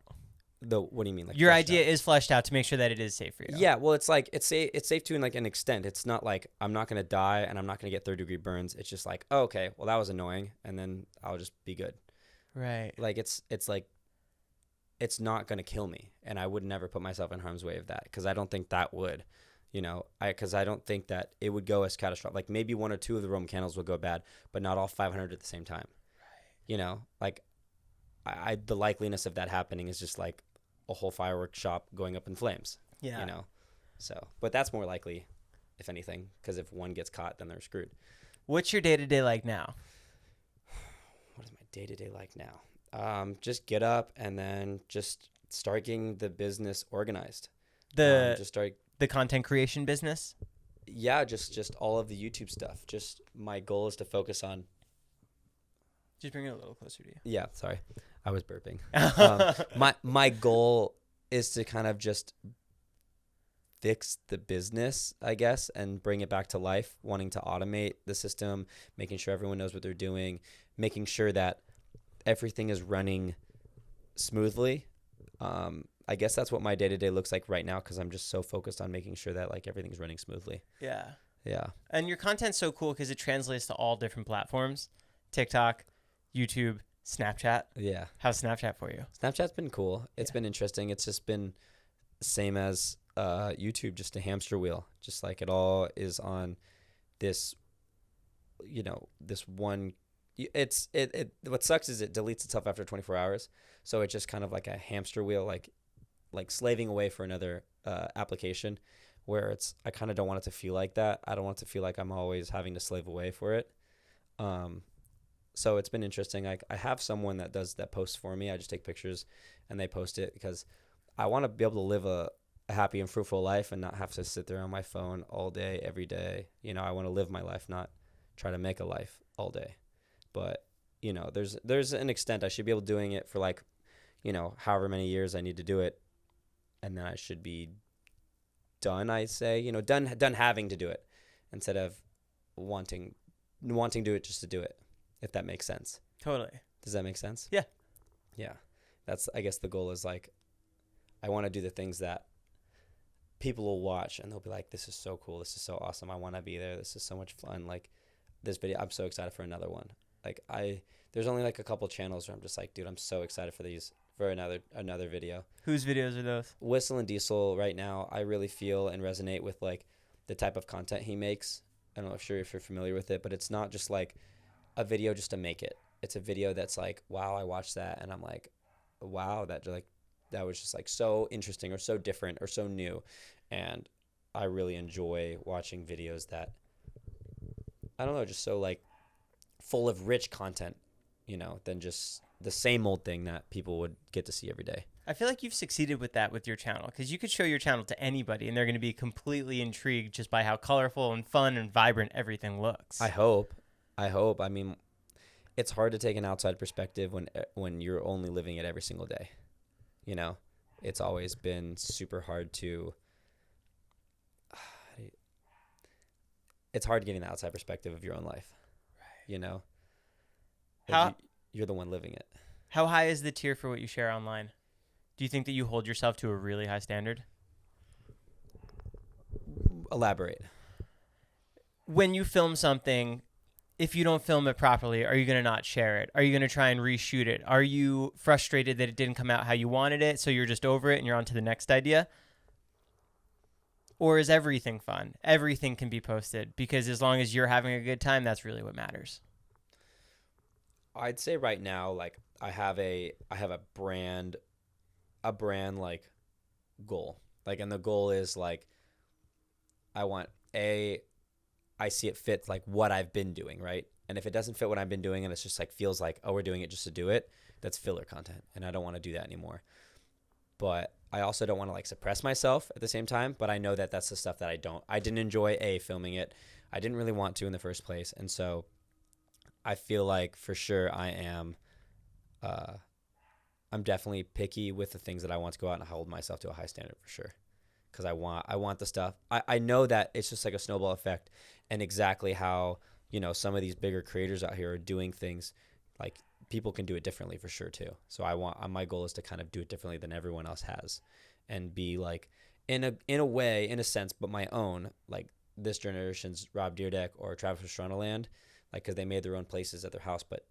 What do you mean? Like your idea is fleshed out to make sure that it is safe for you. Yeah, well, it's like it's safe to like an extent. It's not like I'm not gonna die and I'm not gonna get 3rd-degree burns. It's just like, oh, okay, well that was annoying, and then I'll just be good. Right. Like it's like it's not gonna kill me, and I would never put myself in harm's way of that because I don't think that would, because I don't think that it would go as catastrophic. Like maybe 1 or 2 of the Roman candles would go bad, but not all 500 at the same time. Right. Like the likeliness of that happening is just like a whole fireworks shop going up in flames. Yeah. So, but that's more likely, if anything, because if one gets caught, then they're screwed. What's your day-to-day like now? What is my day-to-day like now? Just get up and then just start getting the business organized. The content creation business? Yeah, just all of the YouTube stuff. Just my goal is to focus on. Just bring it a little closer to you. Yeah, sorry. I was burping. My goal is to kind of just fix the business, I guess, and bring it back to life, wanting to automate the system, making sure everyone knows what they're doing, making sure that everything is running smoothly. I guess that's what my day-to-day looks like right now because I'm just so focused on making sure that like everything's running smoothly. Yeah. Yeah. And your content's so cool because it translates to all different platforms. TikTok, YouTube, Snapchat. Yeah. How's Snapchat for you? Snapchat's been cool. It's been interesting. It's just been same as YouTube, just a hamster wheel. Just like it all is on this, this one. What sucks is it deletes itself after 24 hours. So it's just kind of like a hamster wheel, like slaving away for another application where I kind of don't want it to feel like that. I don't want it to feel like I'm always having to slave away for it. So it's been interesting. I have someone that posts for me. I just take pictures and they post it because I want to be able to live a happy and fruitful life and not have to sit there on my phone all day, every day. I want to live my life, not try to make a life all day. But, there's an extent I should be able to doing it for like, however many years I need to do it. And then I should be done, I say, done having to do it instead of wanting to do it just to do it. If that makes sense. Totally. Does that make sense? Yeah. Yeah. That's, I guess the goal is like, I want to do the things that people will watch and they'll be like, this is so cool. This is so awesome. I want to be there. This is so much fun. Like this video, I'm so excited for another one. Like there's only like a couple channels where I'm just like, dude, I'm so excited for another video. Whose videos are those? Whistle and Diesel right now, I really feel and resonate with like the type of content he makes. I don't know if you're familiar with it, but it's not just like a video just to make it. It's a video that's like, wow, I watched that and I'm like, wow, that was just like so interesting or so different or so new. And I really enjoy watching videos that, I don't know, just so like full of rich content. than just the same old thing that people would get to see every day. I feel like you've succeeded with that with your channel, because you could show your channel to anybody and they're going to be completely intrigued just by how colorful and fun and vibrant everything looks. I hope. I mean, it's hard to take an outside perspective when you're only living it every single day. It's always been super hard to. It's hard getting the outside perspective of your own life. Right. How you're the one living it. How high is the tier for what you share online? Do you think that you hold yourself to a really high standard? Elaborate. When you film something, if you don't film it properly, are you going to not share it? Are you going to try and reshoot it? Are you frustrated that it didn't come out how you wanted it, so you're just over it and you're on to the next idea? Or is everything fun? Everything can be posted, because as long as you're having a good time, that's really what matters. I'd say right now, like, I have a brand like goal. Like, and the goal is like, I see it fit like what I've been doing, right? And if it doesn't fit what I've been doing and it's just like feels like, oh, we're doing it just to do it, that's filler content, and I don't want to do that anymore. But I also don't want to like suppress myself at the same time, but I know that that's the stuff that I didn't enjoy filming it. I didn't really want to in the first place. And so I feel like for sure I'm definitely picky with the things that I want to go out and hold myself to a high standard for sure. Because I want the stuff. I know that it's just like a snowball effect, and exactly how, some of these bigger creators out here are doing things, like people can do it differently for sure too. So my goal is to kind of do it differently than everyone else has, and be like in a sense, but my own, like this generation's Rob Dyrdek or Travis Pastrana land, like, because they made their own places at their house, but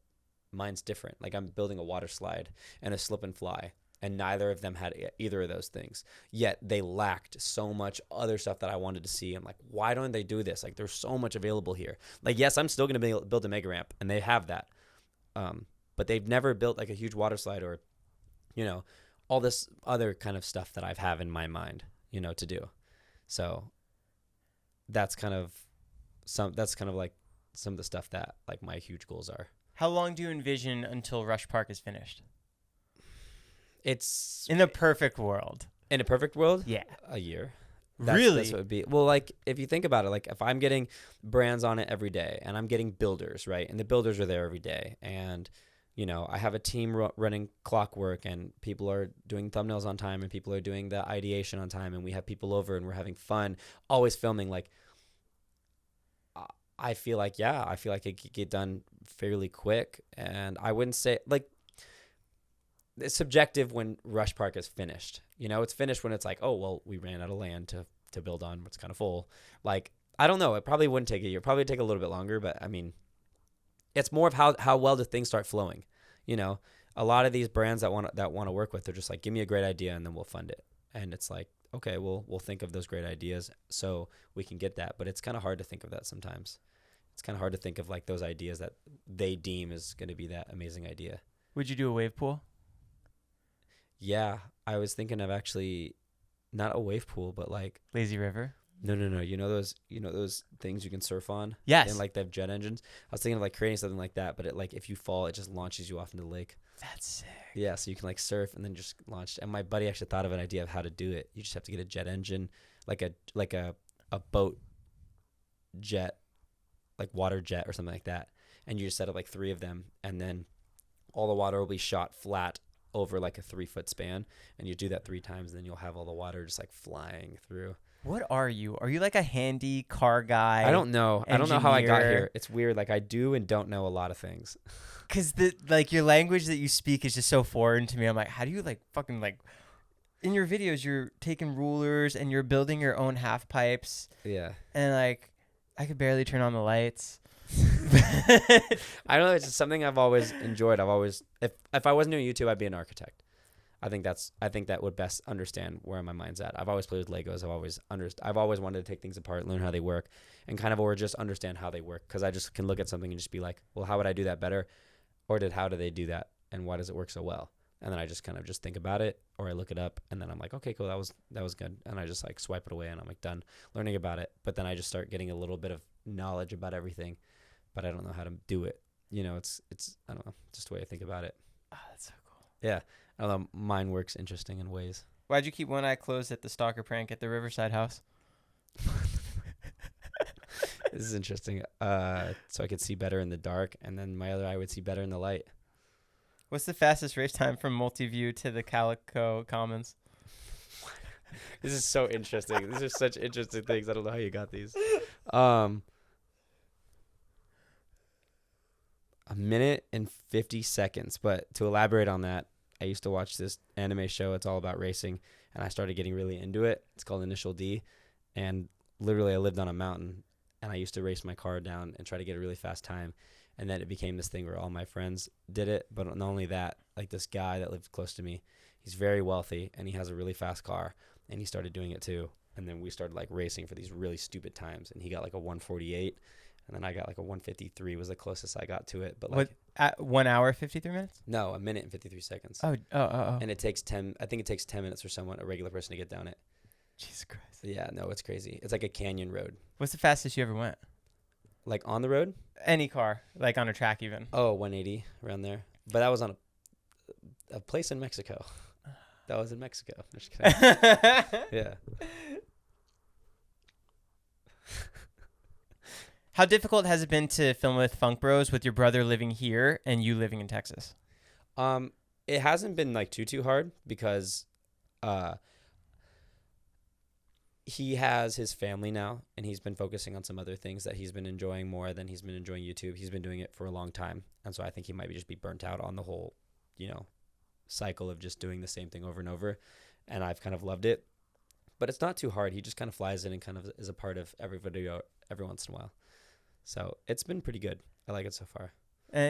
mine's different. Like, I'm building a water slide and a slip and fly, and neither of them had either of those things. Yet they lacked so much other stuff that I wanted to see. I'm like, why don't they do this? Like, there's so much available here. Like, yes, I'm still going to build a mega ramp, and they have that. But they've never built like a huge water slide or, all this other kind of stuff that I have in my mind, to do. So that's kind of like some of the stuff that like my huge goals are. How long do you envision until Rush Park is finished? It's in the perfect world. In a perfect world? Yeah. A year. Really? That's what it would be. Well, like, if you think about it, like, if I'm getting brands on it every day, and I'm getting builders, right? And the builders are there every day. And, I have a team running clockwork, and people are doing thumbnails on time, and people are doing the ideation on time, and we have people over, and we're having fun, always filming. Like, I feel like it could get done fairly quick. And I wouldn't say, like, it's subjective when Rush Park is finished. It's finished when it's like, oh, well, we ran out of land to build on. It's kind of full. Like, I don't know. It probably wouldn't take a year. Probably take a little bit longer. But, I mean, it's more of how well do things start flowing. A lot of these brands that want to work with, they're just like, give me a great idea and then we'll fund it. And it's like, okay, we'll think of those great ideas so we can get that. But it's kind of hard to think of that sometimes. It's kind of hard to think of, like, those ideas that they deem is going to be that amazing idea. Would you do a wave pool? Yeah, I was thinking of actually not a wave pool, but like lazy river. No. Those things you can surf on. Yes. And like they have jet engines. I was thinking of like creating something like that, but it, like, if you fall, it just launches you off into the lake. That's sick. Yeah, so you can like surf and then just launch. And my buddy actually thought of an idea of how to do it. You just have to get a jet engine, like a boat jet, like water jet or something like that, and you just set up like 3 of them, and then all the water will be shot flat over like a 3-foot span, and you do that 3 times, and then you'll have all the water just like flying through. What are you? Are you like a handy car guy? I don't know. Engineer? I don't know how I got here. It's weird. Like, I do and don't know a lot of things. Cause your language that you speak is just so foreign to me. I'm like, how do you like fucking like in your videos you're taking rulers and you're building your own half pipes. Yeah. And like I could barely turn on the lights. I don't know. It's just something I've always enjoyed. I've always, if I wasn't doing YouTube, I'd be an architect. I think that would best understand where my mind's at. I've always played with Legos. I've always wanted to take things apart, learn how they work, and kind of, or just understand how they work. Because I just can look at something and just be like, well, how would I do that better? Or how do they do that? And why does it work so well? And then I just kind of just think about it, or I look it up, and then I'm like, okay, cool, that was good. And I just like swipe it away, and I'm like done learning about it. But then I just start getting a little bit of knowledge about everything, but I don't know how to do it. you know, it's I don't know, just the way I think about it. Oh, that's so cool. Yeah, I don't know, mine works interesting in ways. Why'd you keep one eye closed at the stalker prank at the Riverside house? This is interesting. So I could see better in the dark, and then my other eye would see better in the light. What's the fastest race time from Multiview to the Calico Commons? This is so interesting. These are such interesting things. I don't know how you got these. A minute and 50 seconds. But to elaborate on that, I used to watch this anime show. It's all about racing, and I started getting really into it. It's called Initial D, and literally I lived on a mountain, and I used to race my car down and try to get a really fast time. And then it became this thing where all my friends did it. But not only that, like this guy that lived close to me, he's very wealthy, and he has a really fast car, and he started doing it too. And then we started like racing for these really stupid times, and he got like a 148, and then I got like a 153 was the closest I got to it. But like, What, at 1 hour, 53 minutes? no, a minute and 53 seconds. Oh. And it takes 10, I think it takes 10 minutes for someone, a regular person, to get down it. Jesus Christ. Yeah, no, it's crazy. It's like a canyon road. What's the fastest you ever went? Like on the road? Any car, like on a track even. Oh, 180 around there. But that was on a place in Mexico. That was in Mexico. I'm just kidding. Yeah. How difficult has it been to film with Funk Bros with your brother living here and you living in Texas? It hasn't been like too hard because he has his family now, and he's been focusing on some other things that he's been enjoying more than he's been enjoying YouTube. He's been doing it for a long time, and so I think he might just be burnt out on the whole, you know, cycle of just doing the same thing over and over, and I've kind of loved it. But it's not too hard. He just kind of flies in and kind of is a part of every video every once in a while. So it's been pretty good. I like it so far.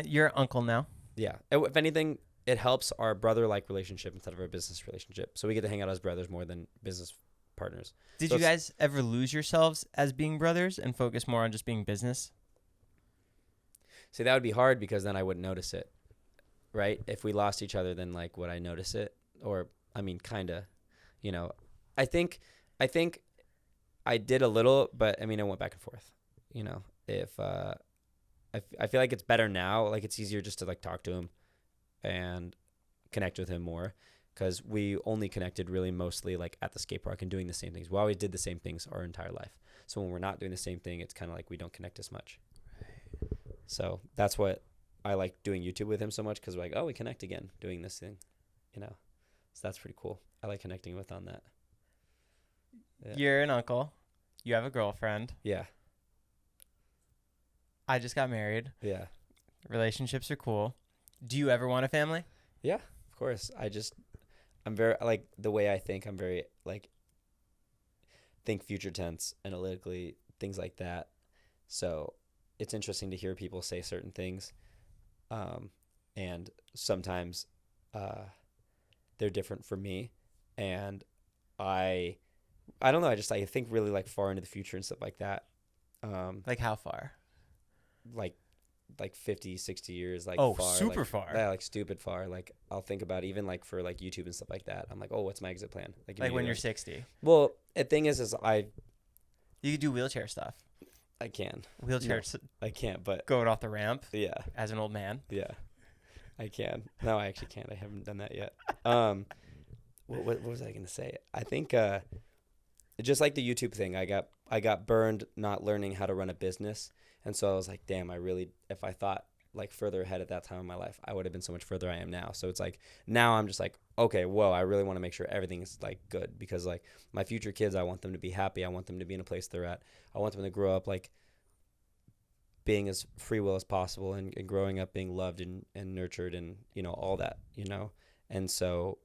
You're uncle now. Yeah. If anything, it helps our brother-like relationship instead of our business relationship. So we get to hang out as brothers more than business partners. Did you guys ever lose yourselves as being brothers and focus more on just being business? See, that would be hard because then I wouldn't notice it, right? If we lost each other, then like would I notice it? Or I mean, kind of, you know. I think I did a little, but I mean, I went back and forth. You know, if I feel like it's better now. Like it's easier just to like talk to him and connect with him more. Because we only connected really mostly like at the skate park and doing the same things. We always did the same things our entire life. So when we're not doing the same thing, it's kind of like we don't connect as much. Right. So that's what I like doing YouTube with him so much, because we're like, oh, we connect again doing this thing, you know. So that's pretty cool. I like connecting with on that. Yeah. You're an uncle. You have a girlfriend. Yeah. I just got married. Yeah. Relationships are cool. Do you ever want a family? Yeah, of course. I'm very, like, the way I think, I'm very, like, think future tense, analytically, things like that. So it's interesting to hear people say certain things. And sometimes they're different for me. And I don't know, I think really, like, far into the future and stuff like that. Like how far? Like 50, 60 years, like far, super like, far. Yeah, like stupid far. Like I'll think about even like for like YouTube and stuff like that. I'm like, oh, what's my exit plan? Like when you're 60. Well, the thing is you could do wheelchair stuff. I can. Wheelchair. No, I can't, but going off the ramp. Yeah. As an old man. Yeah. I can. No, I actually can't. I haven't done that yet. What was I gonna say? I think just like the YouTube thing, I got burned not learning how to run a business. And so I was like, damn, if I thought like further ahead at that time in my life, I would have been so much further I am now. So it's like, now I'm just like, okay, whoa, I really want to make sure everything is like good, because like my future kids, I want them to be happy. I want them to be in a place they're at. I want them to grow up like being as free will as possible and growing up being loved and nurtured and, you know, all that, you know? And so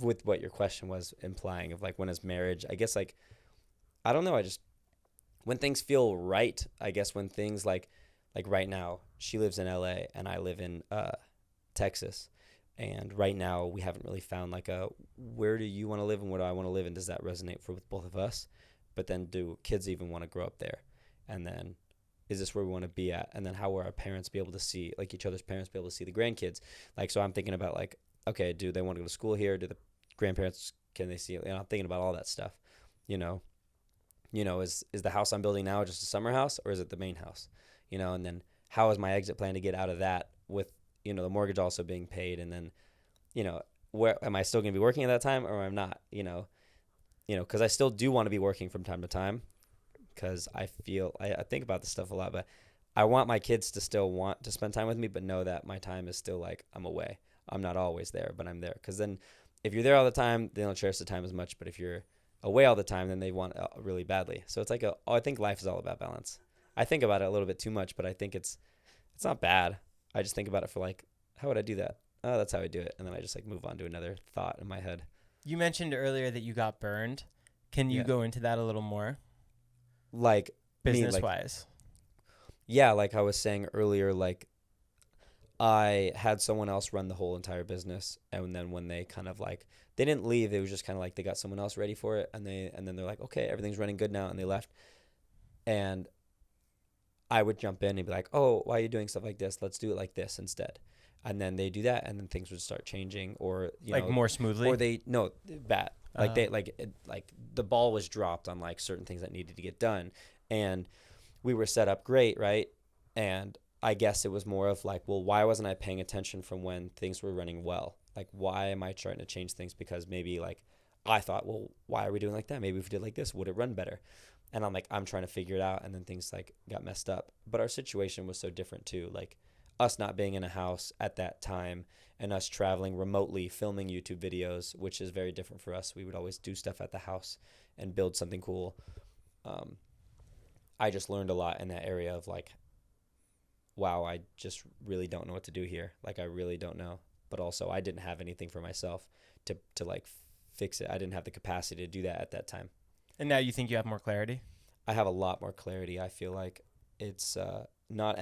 with what your question was implying of like, when is marriage, I guess like, I don't know. When things feel right, I guess when things like right now, she lives in LA and I live in Texas. And right now we haven't really found like where do you want to live and where do I want to live? And does that resonate with both of us? But then do kids even want to grow up there? And then is this where we want to be at? And then how will our parents be able to see, like each other's parents be able to see the grandkids? Like, so I'm thinking about like, okay, do they want to go to school here? Do the grandparents, can they see it? And I'm thinking about all that stuff, you know, is the house I'm building now just a summer house, or is it the main house? You know, and then how is my exit plan to get out of that with, you know, the mortgage also being paid, and then, you know, where am I still going to be working at that time, or am I not, you know, because I still do want to be working from time to time, because I feel, I think about this stuff a lot, but I want my kids to still want to spend time with me, but know that my time is still like, I'm away. I'm not always there, but I'm there. Because then if you're there all the time, they don't cherish the time as much. But if you're away all the time, then they want really badly. So it's like I think life is all about balance. I think about it a little bit too much, but I think it's not bad. I just think about it for like, how would I do that? Oh, that's how I do it. And then I just like move on to another thought in my head. You mentioned earlier that you got burned. Can you go into that a little more? Like business-wise? Yeah, like I was saying earlier, like I had someone else run the whole entire business, and then when they kind of like, they didn't leave, it was just kind of like they got someone else ready for it, and then they're like, okay, everything's running good now, and they left. And I would jump in and be like, oh, why are you doing stuff like this? Let's do it like this instead. And then they do that, and then things would start changing, or like more smoothly, or bad. Like like the ball was dropped on like certain things that needed to get done, and we were set up great, right? And I guess it was more of like, well, why wasn't I paying attention from when things were running well? Like, why am I trying to change things? Because maybe like I thought, well, why are we doing like that? Maybe if we did like this, would it run better? And I'm like, I'm trying to figure it out. And then things like got messed up. But our situation was so different too. Like us not being in a house at that time and us traveling remotely, filming YouTube videos, which is very different for us. We would always do stuff at the house and build something cool. I just learned a lot in that area of like, wow, I just really don't know what to do here. Like, I really don't know. But also I didn't have anything for myself to like fix it. I didn't have the capacity to do that at that time. And now you think you have more clarity? I have a lot more clarity. I feel like it's not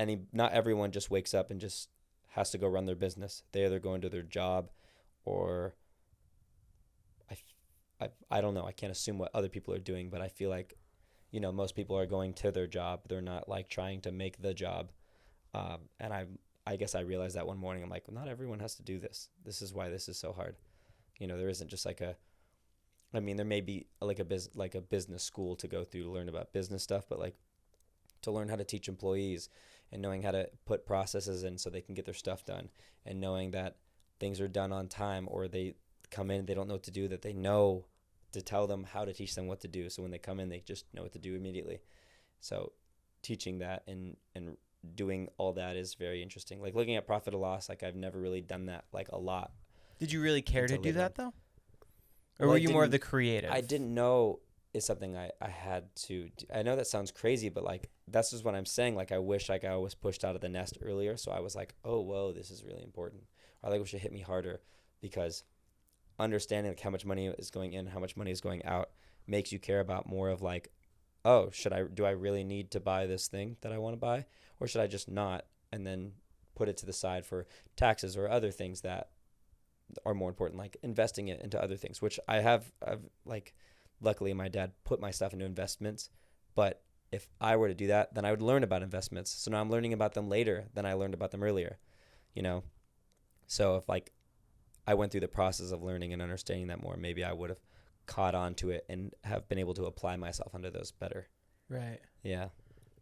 everyone just wakes up and just has to go run their business. They either go into their job, or I don't know. I can't assume what other people are doing, but I feel like, you know, most people are going to their job. They're not like trying to make the job. And I guess I realized that one morning. I'm like, well, not everyone has to do this. This is why this is so hard. You know, there isn't just like I mean, there may be like a business school to go through to learn about business stuff, but like to learn how to teach employees and knowing how to put processes in so they can get their stuff done, and knowing that things are done on time, or they come in, they don't know what to do, that they know to tell them how to teach them what to do. So when they come in, they just know what to do immediately. So teaching that and doing all that is very interesting. Like looking at profit or loss, like I've never really done that like a lot. Did you really care to do that though? Or were you more of the creative? I didn't know it's something I had to do. I know that sounds crazy, but like that's just what I'm saying. Like I wish like I was pushed out of the nest earlier, so I was like, oh, whoa, this is really important. Or like, wish it hit me harder, because understanding like how much money is going in, how much money is going out, makes you care about more of like, oh, do I really need to buy this thing that I want to buy, or should I just not, and then put it to the side for taxes or other things that are more important, like investing it into other things, which I've like, luckily my dad put my stuff into investments, but if I were to do that, then I would learn about investments. So now I'm learning about them later than I learned about them earlier, you know? So if like I went through the process of learning and understanding that more, maybe I would have caught on to it and have been able to apply myself under those better. Right. Yeah.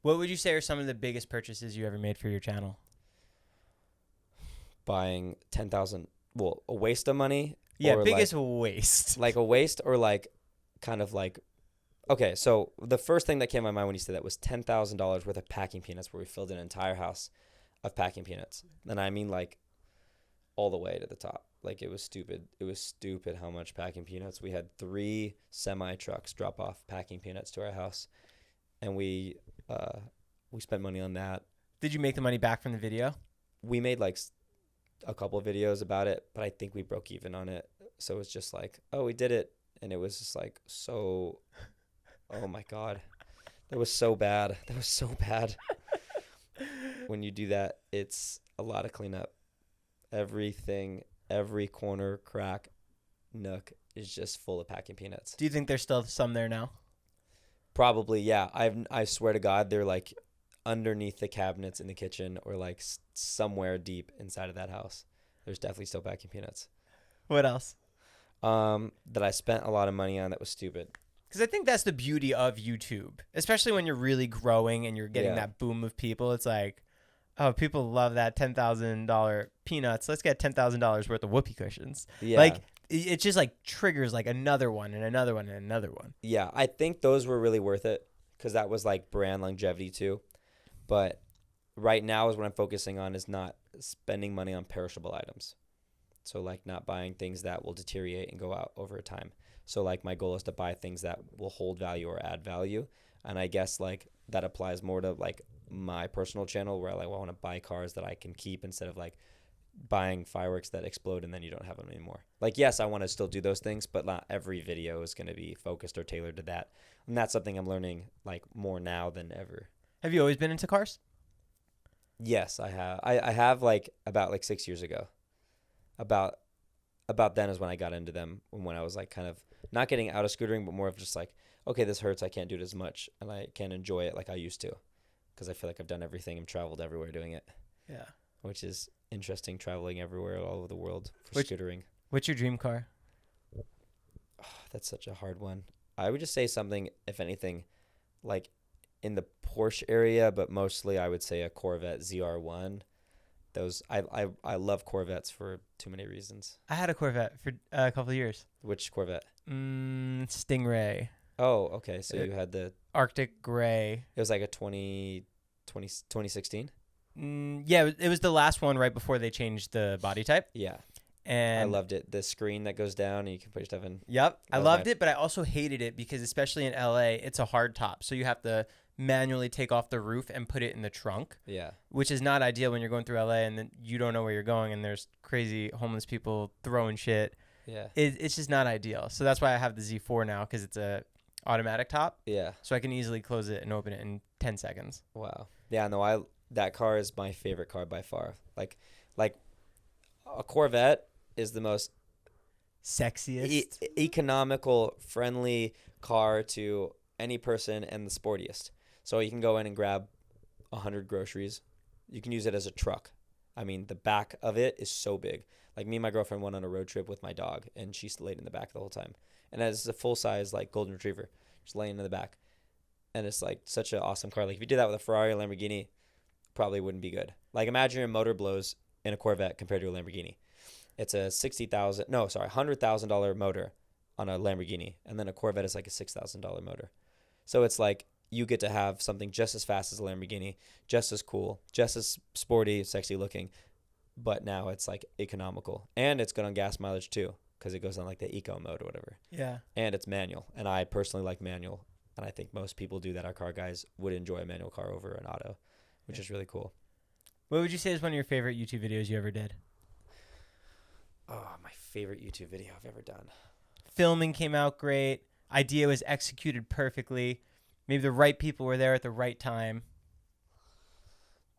What would you say are some of the biggest purchases you ever made for your channel? Buying 10,000, well, a waste of money. Yeah, or biggest waste. Like a waste, or like kind of like, okay, so the first thing that came to my mind when you said that was $10,000 worth of packing peanuts, where we filled an entire house of packing peanuts. And I mean like all the way to the top. Like it was stupid. It was stupid how much packing peanuts. We had 3 semi trucks drop off packing peanuts to our house, and we spent money on that. Did you make the money back from the video? We made like a couple of videos about it, but I think we broke even on it. So it's just like, oh, we did it, and it was just like so. Oh my God, that was so bad. That was so bad. When you do that, it's a lot of cleanup. Everything. Every corner, crack, nook is just full of packing peanuts. Do you think there's still some there now? Probably, yeah. I swear to God, they're like underneath the cabinets in the kitchen, or like somewhere deep inside of that house. There's definitely still packing peanuts. What else? That I spent a lot of money on that was stupid. Because I think that's the beauty of YouTube, especially when you're really growing and you're getting that boom of people. It's like, Oh, people love that $10,000 peanuts. Let's get $10,000 worth of whoopee cushions. Yeah. Like it just like triggers like another one and another one and another one. Yeah, I think those were really worth it because that was like brand longevity too. But right now is what I'm focusing on is not spending money on perishable items. So like not buying things that will deteriorate and go out over time. So like my goal is to buy things that will hold value or add value. And I guess like that applies more to like my personal channel where like I want to buy cars that I can keep instead of like buying fireworks that explode and then you don't have them anymore. Like, yes, I want to still do those things, but not every video is going to be focused or tailored to that. And that's something I'm learning like more now than ever. Have you always been into cars? Yes, I have. I have like about like 6 years ago. About then is when I got into them, when I was like kind of not getting out of scootering, but more of just like, okay, this hurts. I can't do it as much and I can't enjoy it like I used to because I feel like I've done everything. I've traveled everywhere doing it. Yeah. Which is interesting, traveling everywhere all over the world for scootering. What's your dream car? Oh, that's such a hard one. I would just say something, if anything, like in the Porsche area, but mostly I would say a Corvette ZR1. Those I love Corvettes for too many reasons. I had a Corvette for a couple of years. Which Corvette? Stingray. Oh, okay. So you had the Arctic Gray. It was like a 2016? Yeah, it was the last one right before they changed the body type. Yeah. And I loved it. The screen that goes down and you can put your stuff in. Yep. I loved it, but I also hated it because especially in LA, it's a hard top. So you have to manually take off the roof and put it in the trunk. Yeah. Which is not ideal when you're going through LA and then you don't know where you're going and there's crazy homeless people throwing shit. Yeah. It's just not ideal. So that's why I have the Z4 now because it's a automatic top. Yeah. So I can easily close it and open it in 10 seconds. Wow. Yeah, no, that car is my favorite car by far. Like a Corvette is the most sexiest, economical, friendly car to any person and the sportiest. So you can go in and grab 100 groceries. You can use it as a truck. I mean, the back of it is so big. Like me and my girlfriend went on a road trip with my dog, and she laid in the back the whole time. And it's a full-size like golden retriever, just laying in the back. And it's like such an awesome car. Like if you did that with a Ferrari or Lamborghini, probably wouldn't be good. Like imagine your motor blows in a Corvette compared to a Lamborghini. It's a $100,000 motor on a Lamborghini, and then a Corvette is like a $6,000 motor. So it's like you get to have something just as fast as a Lamborghini, just as cool, just as sporty, sexy looking, but now it's like economical, and it's good on gas mileage too because it goes on like the eco mode or whatever. Yeah. And it's manual, and I personally like manual, and I think most people do that. Our car guys would enjoy a manual car over an auto, which is really cool. What would you say is one of your favorite YouTube videos you ever did? Oh, my favorite YouTube video I've ever done. Filming came out great. Idea was executed perfectly. Maybe the right people were there at the right time.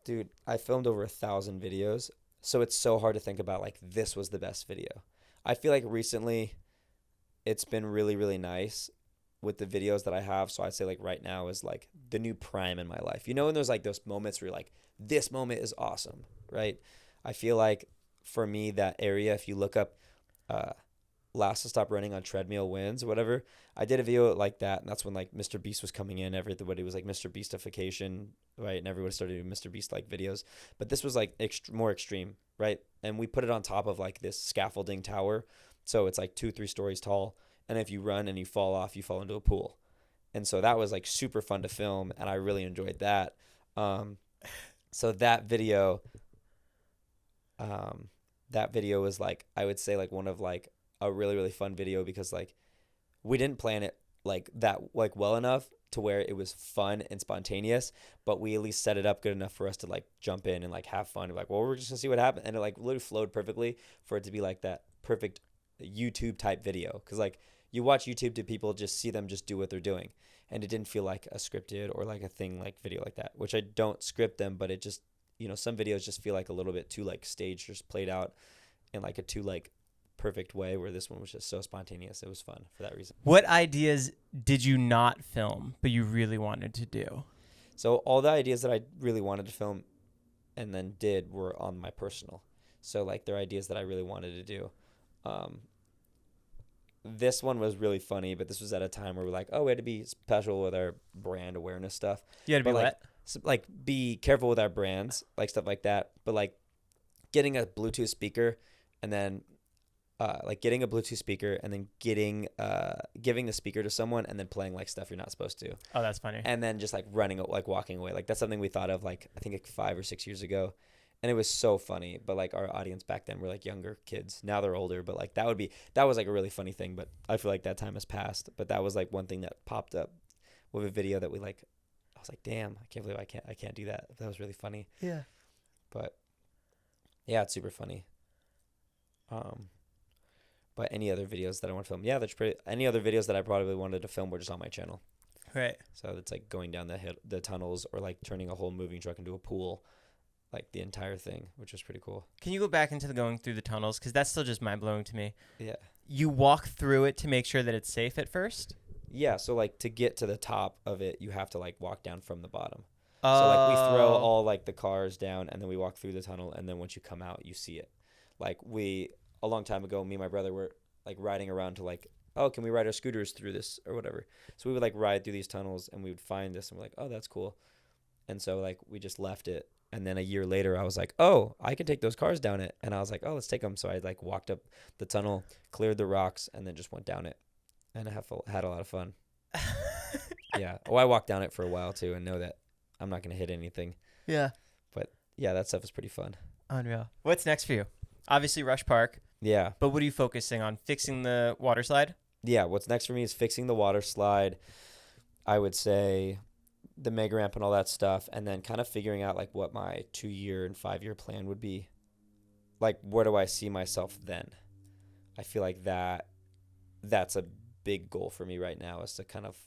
Dude, I filmed over 1,000 videos, so it's so hard to think about like this was the best video. I feel like recently it's been really, really nice with the videos that I have. So I'd say like right now is like the new prime in my life. You know, when there's like those moments where you're like, this moment is awesome, right? I feel like for me, that area, if you look up last to stop running on treadmill wins or whatever, I did a video like that, and that's when like Mr. Beast was coming in. Everybody was like Mr. Beastification, right? And everybody started doing Mr. Beast like videos. But this was like more extreme, right? And we put it on top of like this scaffolding tower, so it's like 2-3 stories tall. And if you run and you fall off, you fall into a pool. And so that was like super fun to film, and I really enjoyed that. So that video was like, I would say like one of like a really, really fun video because like we didn't plan it like that like well enough to where it was fun and spontaneous, but we at least set it up good enough for us to like jump in and like have fun. Like, well, we're just gonna see what happens. And it like literally flowed perfectly for it to be like that perfect YouTube type video. Cause like you watch YouTube to people just see them just do what they're doing. And it didn't feel like a scripted or like a thing like video like that, which I don't script them, but it just, you know, some videos just feel like a little bit too like staged, just played out in like a too like perfect way, where this one was just so spontaneous. It was fun for that reason. What ideas did you not film but you really wanted to do? So all the ideas that I really wanted to film and then did were on my personal. So like they're ideas that I really wanted to do. This one was really funny, but this was at a time where we're like, oh, we had to be special with our brand awareness stuff. You had to be like, what? like be careful with our brands, like stuff like that. But like getting a Bluetooth speaker and then giving the speaker to someone and then playing like stuff you're not supposed to. Oh, that's funny. And then just like walking away. Like that's something we thought of like I think like 5 or 6 years ago. And it was so funny. But like our audience back then were like younger kids. Now they're older. But like that was like a really funny thing. But I feel like that time has passed. But that was like one thing that popped up with a video that we like. I was like, damn, I can't believe I can't do that. That was really funny. Yeah. But yeah, it's super funny. But any other videos that I want to film? Yeah, any other videos that I probably wanted to film were just on my channel. Right. So it's like going down the tunnels or like turning a whole moving truck into a pool, like the entire thing, which was pretty cool. Can you go back into going through the tunnels? Because that's still just mind-blowing to me. Yeah. You walk through it to make sure that it's safe at first? Yeah, so like to get to the top of it, you have to like walk down from the bottom. So like we throw all like the cars down and then we walk through the tunnel and then once you come out, you see it. Like a long time ago, me and my brother were like riding around to like, oh, can we ride our scooters through this or whatever? So we would like ride through these tunnels and we would find this and we're like, oh, that's cool. And so like we just left it. And then a year later, I was like, oh, I can take those cars down it. And I was like, oh, let's take them. So I like walked up the tunnel, cleared the rocks, and then just went down it. And I had a lot of fun. Yeah. Oh, I walked down it for a while too and know that I'm not going to hit anything. Yeah. But yeah, that stuff is pretty fun. Unreal. What's next for you? Obviously Rush Park. Yeah. But what are you focusing on? Fixing the water slide? Yeah. What's next for me is fixing the water slide. I would say the mega ramp and all that stuff. And then kind of figuring out like what my 2-year and 5-year plan would be. Like, where do I see myself then? I feel like that's a big goal for me right now is to kind of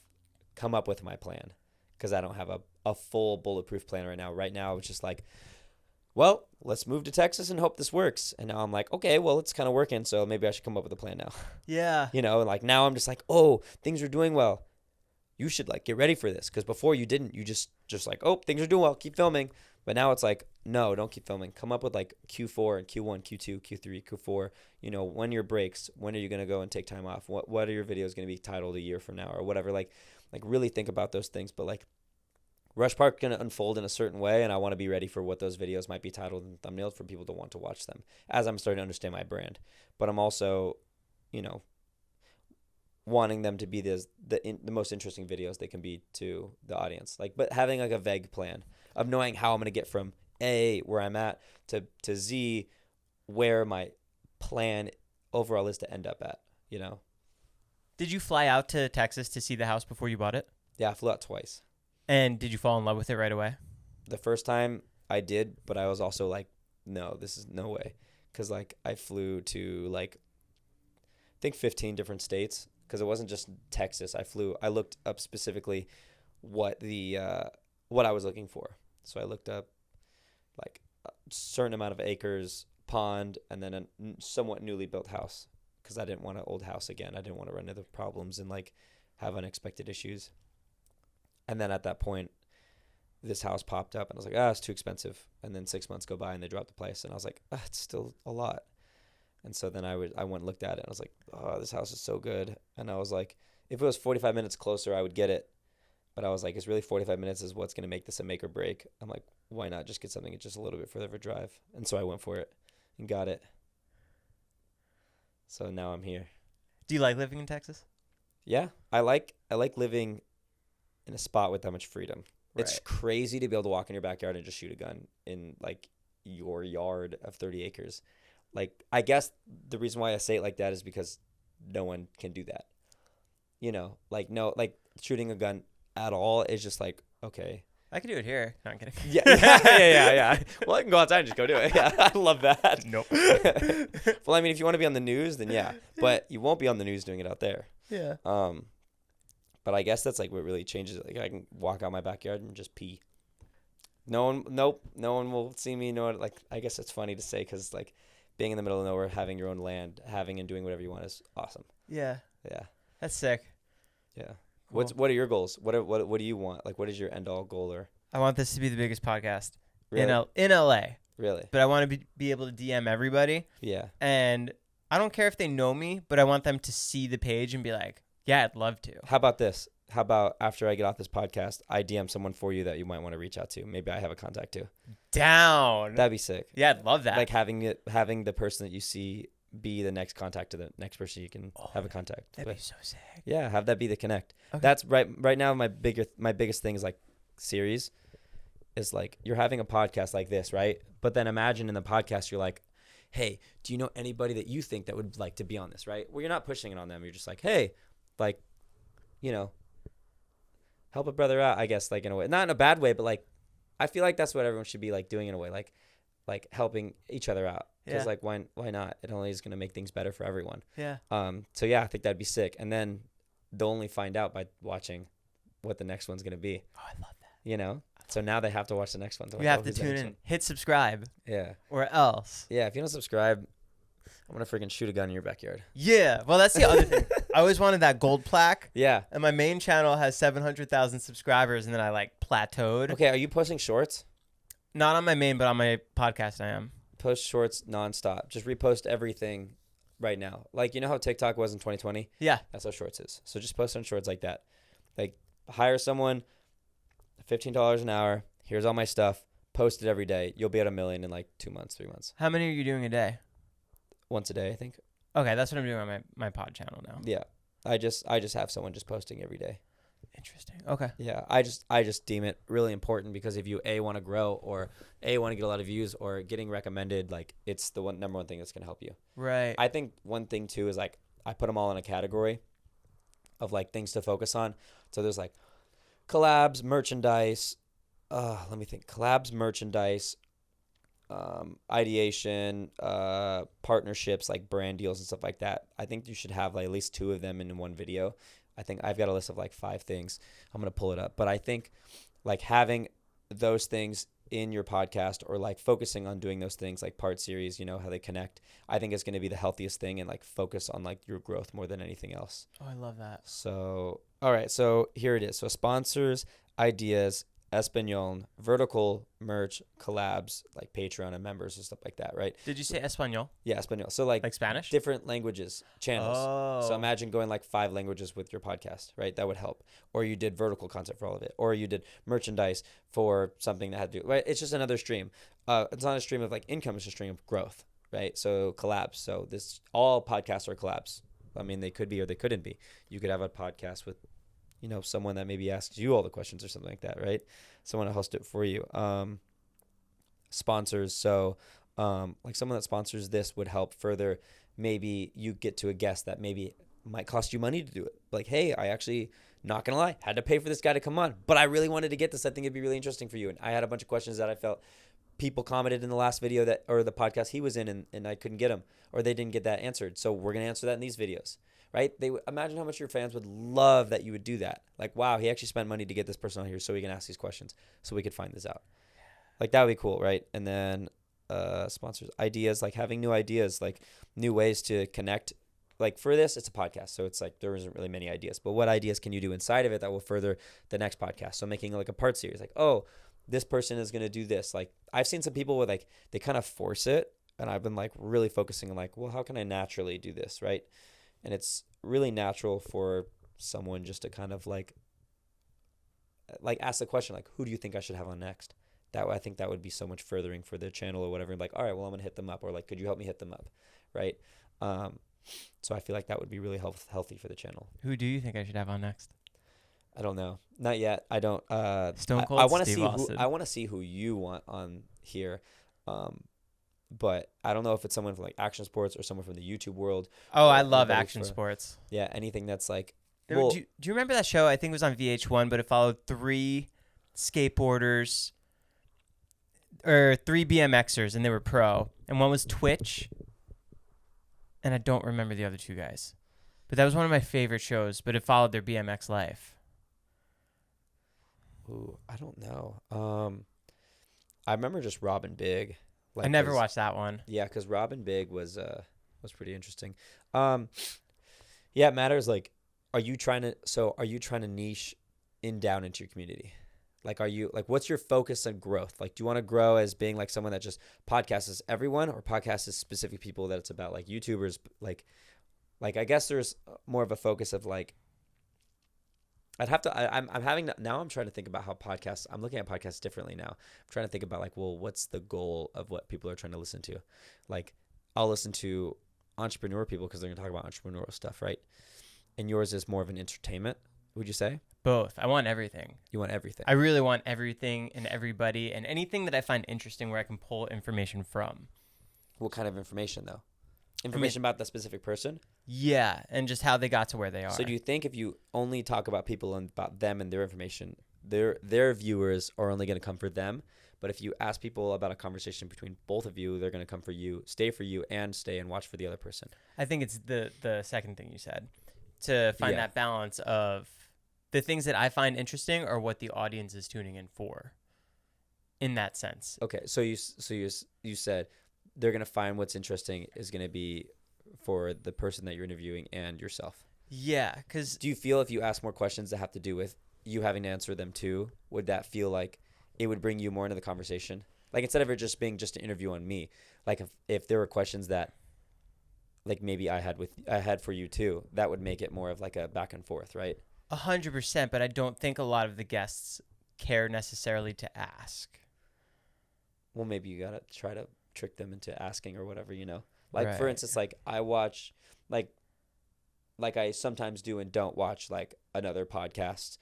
come up with my plan. Because I don't have a full bulletproof plan right now. Right now, it's just like, well, let's move to Texas and hope this works. And now I'm like, okay, well, it's kind of working, so maybe I should come up with a plan now. Yeah. You know, like now I'm just like, oh, things are doing well. You should like get ready for this. Because before you didn't. You just like, oh, things are doing well. Keep filming. But now it's like, no, don't keep filming. Come up with like Q4 and Q1, Q2, Q3, Q4. You know, when your breaks, when are you going to go and take time off? What are your videos going to be titled a year from now or whatever? Like really think about those things. But like Rush Park going to unfold in a certain way, and I want to be ready for what those videos might be titled and thumbnailed for people to want to watch them as I'm starting to understand my brand. But I'm also, you know, wanting them to be the most interesting videos they can be to the audience. Like, but having like a vague plan of knowing how I'm going to get from A, where I'm at, to Z, where my plan overall is to end up at, you know? Did you fly out to Texas to see the house before you bought it? Yeah, I flew out twice. And did you fall in love with it right away? The first time I did, but I was also like, no, this is no way. Because like I flew to like, I think 15 different states. Because it wasn't just Texas. I looked up specifically what I was looking for. So I looked up like a certain amount of acres, pond, and then a somewhat newly built house. Because I didn't want an old house again. I didn't want to run into problems and like have unexpected issues. And then at that point, this house popped up, and I was like, it's too expensive. And then 6 months go by, and they dropped the price, and I was like, it's still a lot. And so then I went and looked at it, and I was like, oh, this house is so good. And I was like, if it was 45 minutes closer, I would get it. But I was like, it's really 45 minutes is what's going to make this a make or break. I'm like, why not just get something just a little bit further of a drive? And so I went for it and got it. So now I'm here. Do you like living in Texas? Yeah, I like living in a spot with that much freedom. Right. It's crazy to be able to walk in your backyard and just shoot a gun in like your yard of 30 acres. Like, I guess the reason why I say it like that is because no one can do that. You know, like shooting a gun at all is just like, okay. I could do it here. No, I'm kidding. Yeah. Well, I can go outside and just go do it. Yeah, I love that. Nope. Well, I mean, if you want to be on the news, then yeah. But you won't be on the news doing it out there. Yeah. But I guess that's like what really changes it. Like I can walk out my backyard and just pee. No one will see me. Like I guess it's funny to say because like being in the middle of nowhere, having your own land, having and doing whatever you want is awesome. Yeah. Yeah. That's sick. Yeah. Cool. What are your goals? What do you want? Like what is your end all goal or? I want this to be the biggest podcast Really? in LA. Really? But I want to be able to DM everybody. Yeah. And I don't care if they know me, but I want them to see the page and be like, yeah, I'd love to. How about this? how about after I get off this podcast, I DM someone for you that you might want to reach out to. Maybe I have a contact too. Down. That'd be sick. Yeah, I'd love that. Like having the person that you see be the next contact to the next person you can have a contact. That'd be so sick. Yeah, have that be the connect. Okay. That's right now my biggest thing is like series is like you're having a podcast like this, right? But then imagine in the podcast you're like, hey, do you know anybody that you think that would like to be on this, right? Well, you're not pushing it on them. You're just like, hey, like, you know, help a brother out, I guess, like in a way. Not in a bad way, but like I feel like that's what everyone should be like doing in a way, like helping each other out. Because like why not? It only is going to make things better for everyone. Yeah. So yeah, I think that'd be sick. And then they'll only find out by watching what the next one's going to be. Oh, I love that. You know? So now they have to watch the next one. You have to tune in. Hit subscribe. Yeah. Or else. Yeah, if you don't subscribe, I'm going to freaking shoot a gun in your backyard. Yeah. Well, that's the other thing. I always wanted that gold plaque. Yeah. And my main channel has 700,000 subscribers, and then I like plateaued. Okay, are you posting shorts? Not on my main, but on my podcast I am. Post shorts nonstop. Just repost everything right now. Like, you know how TikTok was in 2020? Yeah. That's how shorts is. So just post on shorts like that. Like, hire someone, $15 an hour. Here's all my stuff. Post it every day. You'll be at 1 million in like 2 months, 3 months. How many are you doing a day? Once a day, I think. Okay, that's what I'm doing on my pod channel now. Yeah. I just have someone just posting every day. Interesting. Okay. Yeah, I just deem it really important because if you want to grow or want to get a lot of views or getting recommended, like it's the number one thing that's going to help you. Right. I think one thing too is like I put them all in a category of like things to focus on. So there's like collabs, merchandise. Let me think. Collabs, merchandise, ideation, partnerships, like brand deals and stuff like that. I think you should have like at least 2 of them in one video. I think I've got a list of like 5 things. I'm going to pull it up. But I think like having those things in your podcast or like focusing on doing those things like part series, you know, how they connect, I think is going to be the healthiest thing and like focus on like your growth more than anything else. Oh, I love that. So, all right. So here it is. So sponsors, ideas, Espanol, vertical merch, collabs, like Patreon and members and stuff like that, right? Did you say Espanol? Yeah, Espanol. So like Spanish? different languages, channels. Oh. So imagine going like 5 languages with your podcast, right? That would help. Or you did vertical content for all of it. Or you did merchandise for something that had to do, right? It's just another stream. It's not a stream of like income, it's a stream of growth, right? So collabs. So all podcasts are collabs. I mean, they could be or they couldn't be. You could have a podcast with, you know, someone that maybe asks you all the questions or something like that, right? Someone to host it for you. Sponsors. So like someone that sponsors this would help further. Maybe you get to a guest that maybe might cost you money to do it. Like, hey, I actually, not going to lie, had to pay for this guy to come on, but I really wanted to get this. I think it'd be really interesting for you. And I had a bunch of questions that I felt people commented in the last video or the podcast he was in and I couldn't get them or they didn't get that answered. So we're going to answer that in these videos. Right? Imagine how much your fans would love that you would do that. Like, wow, he actually spent money to get this person on here so we can ask these questions so we could find this out. Like, that would be cool, right? And then sponsors, ideas, like having new ideas, like new ways to connect. Like for this, it's a podcast. So it's like there isn't really many ideas. But what ideas can you do inside of it that will further the next podcast? So making like a part series. Like, oh, this person is going to do this. Like I've seen some people with like they kind of force it. And I've been like really focusing on like, well, how can I naturally do this, right? And it's really natural for someone just to kind of like ask the question, like, who do you think I should have on next? I think that would be so much furthering for the channel or whatever. Like, all right, well, I'm going to hit them up. Or like, could you help me hit them up? Right. So I feel like that would be really healthy for the channel. Who do you think I should have on next? I don't know. Not yet. I don't. Stone Cold I want to Steve see Austin. I want to see who you want on here. But I don't know if it's someone from like action sports or someone from the YouTube world. Oh, I love action sports. Yeah, anything that's like. Do you remember that show? I think it was on VH1, but it followed 3 skateboarders or 3 BMXers, and they were pro. And one was Twitch, and I don't remember the other 2 guys. But that was one of my favorite shows, but it followed their BMX life. Ooh, I don't know. I remember just Robin Big. Like, I never watched that one. Yeah, because Robin Big was pretty interesting. Yeah, it matters. Like, are you trying to niche down into your community? Like, what's your focus on growth? Like, do you want to grow as being like someone that just podcasts everyone or podcasts specific people that it's about, like YouTubers? Like I guess there's more of a focus of like I'd have to. I'm having now. I'm trying to think about how podcasts. I'm looking at podcasts differently now. I'm trying to think about like, well, what's the goal of what people are trying to listen to? Like, I'll listen to entrepreneur people because they're gonna talk about entrepreneurial stuff, right? And yours is more of an entertainment. Would you say? Both. I want everything. You want everything. I really want everything and everybody and anything that I find interesting where I can pull information from. What kind of information though? Information about the specific person? Yeah, and just how they got to where they are. So do you think if you only talk about people and about them and their information, their viewers are only going to come for them? But if you ask people about a conversation between both of you, they're going to come for you, and stay and watch for the other person. I think it's the second thing you said. To find that balance of the things that I find interesting are what the audience is tuning in for. In that sense. Okay, so you said they're going to find what's interesting is going to be for the person that you're interviewing and yourself. Yeah, because... Do you feel if you ask more questions that have to do with you having to answer them too, would that feel like it would bring you more into the conversation? Like instead of it just being just an interview on me, like if there were questions that like maybe I had for you too, that would make it more of like a back and forth, right? 100%, but I don't think a lot of the guests care necessarily to ask. Well, maybe you got to try to trick them into asking or whatever, like right. For instance, like I watch like I sometimes do and don't watch like another podcast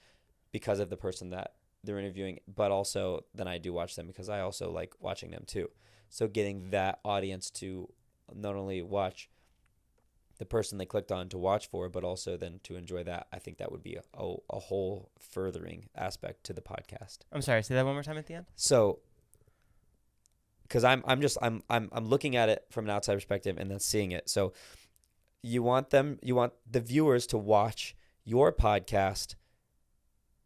because of the person that they're interviewing, but also then I do watch them because I also like watching them too. So getting that audience to not only watch the person they clicked on to watch for, but also then to enjoy that, I think that would be a whole furthering aspect to the podcast. I'm sorry, say that one more time at the end. So because I'm looking at it from an outside perspective and then seeing it. So you want the viewers to watch your podcast,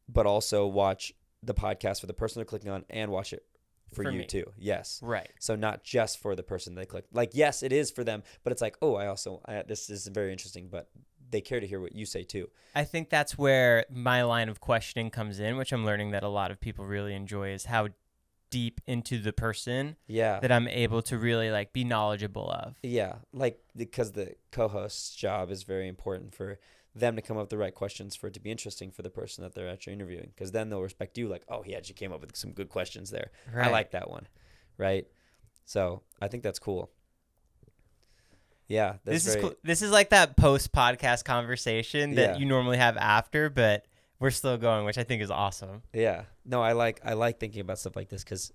but also watch the podcast for the person they're clicking on and watch it for you me. too. Yes. Right. So not just for the person they click. Like, yes, it is for them, but it's like, oh, this is very interesting, but they care to hear what you say too. I think that's where my line of questioning comes in, which I'm learning that a lot of people really enjoy, is how deep into the person that I'm able to really like be knowledgeable of. Yeah, like because the co-host's job is very important for them to come up with the right questions for it to be interesting for the person that they're actually interviewing, because then they'll respect you like, oh, he actually came up with some good questions there. Right. I like that one. Right. So I think that's cool. Yeah. This is cool. This is like that post-podcast conversation that you normally have after, but we're still going, which I think is awesome. Yeah. No, I like thinking about stuff like this because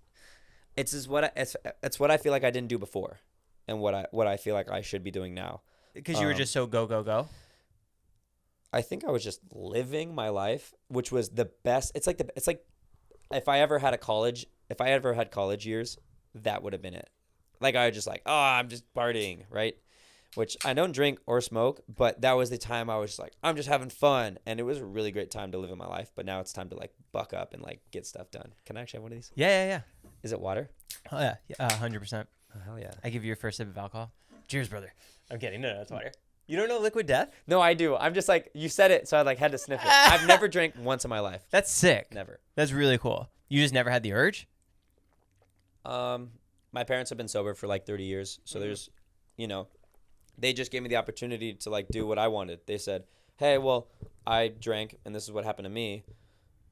it's what I feel like I didn't do before, and what I feel like I should be doing now. Because you were just so go. I think I was just living my life, which was the best. It's like if I ever had college years, that would have been it. Like I was just like, oh, I'm just partying, right? Which I don't drink or smoke, but that was the time I was just like, I'm just having fun. And it was a really great time to live in my life. But now it's time to like buck up and like get stuff done. Can I actually have one of these? Yeah. Is it water? Oh, yeah. 100%. Oh, hell yeah. I give you your first sip of alcohol. Cheers, brother. I'm kidding. No, it's water. You don't know Liquid Death? No, I do. I'm just like, you said it, so I like had to sniff it. I've never drank once in my life. That's sick. Never. That's really cool. You just never had the urge? My parents have been sober for like 30 years. So there's, they just gave me the opportunity to like do what I wanted. They said, hey, well, I drank and this is what happened to me.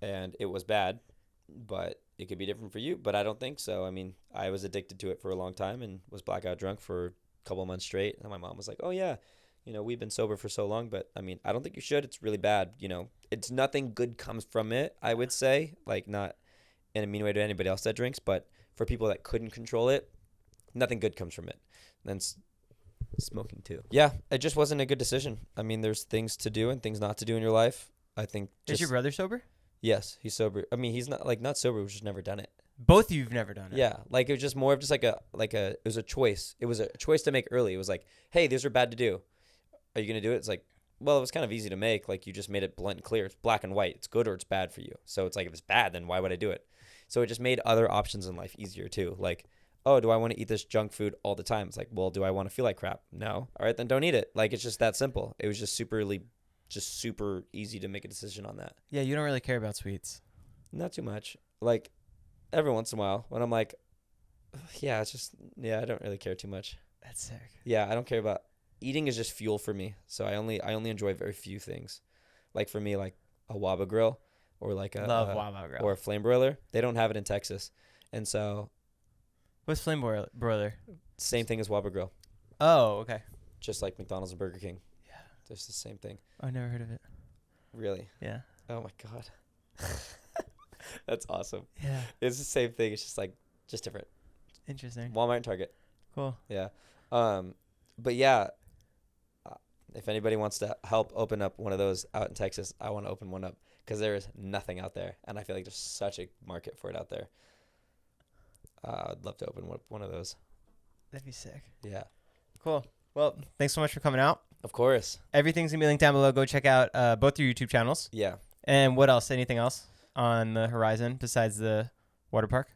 And it was bad, but it could be different for you. But I don't think so. I mean, I was addicted to it for a long time and was blackout drunk for a couple of months straight. And my mom was like, oh, yeah, we've been sober for so long. But I mean, I don't think you should. It's really bad. It's nothing good comes from it, I would say. Like not in a mean way to anybody else that drinks. But for people that couldn't control it, nothing good comes from it. And then smoking too. Yeah, it just wasn't a good decision. I mean, there's things to do and things not to do in your life. I think. Is your brother sober? Yes, he's sober. I mean, he's not sober. We've just never done it. Both of you've never done it. Yeah, like it was just more of just it was a choice. It was a choice to make early. It was like, hey, these are bad to do. Are you gonna do it? It's like, well, it was kind of easy to make. Like you just made it blunt and clear. It's black and white. It's good or it's bad for you. So it's like if it's bad, then why would I do it? So it just made other options in life easier too. Like, oh, do I want to eat this junk food all the time? It's like, well, do I want to feel like crap? No. All right, then don't eat it. Like, it's just that simple. It was just super easy to make a decision on that. Yeah, you don't really care about sweets. Not too much. Like, every once in a while when I'm like, I don't really care too much. That's sick. Yeah, I don't care about eating is just fuel for me. So I only enjoy very few things. Like for me, like a Waba grill or like Love Wawa Grill. or a flame broiler. They don't have it in Texas, and so What's flame broiler? same thing as Waba grill, Oh, okay. just like McDonald's and Burger King. Yeah. It's the same thing. I never heard of it. Really? Yeah. Oh my god, that's awesome. Yeah. It's the same thing. It's just different. Interesting. Walmart and Target. Cool. Yeah. But yeah, if anybody wants to help open up one of those out in Texas, I want to open one up because there is nothing out there, and I feel like there's such a market for it out there. I'd love to open one of those. That'd be sick. Yeah. Cool. Well, thanks so much for coming out. Of course. Everything's going to be linked down below. Go check out both your YouTube channels. Yeah. And what else? Anything else on the horizon besides the water park?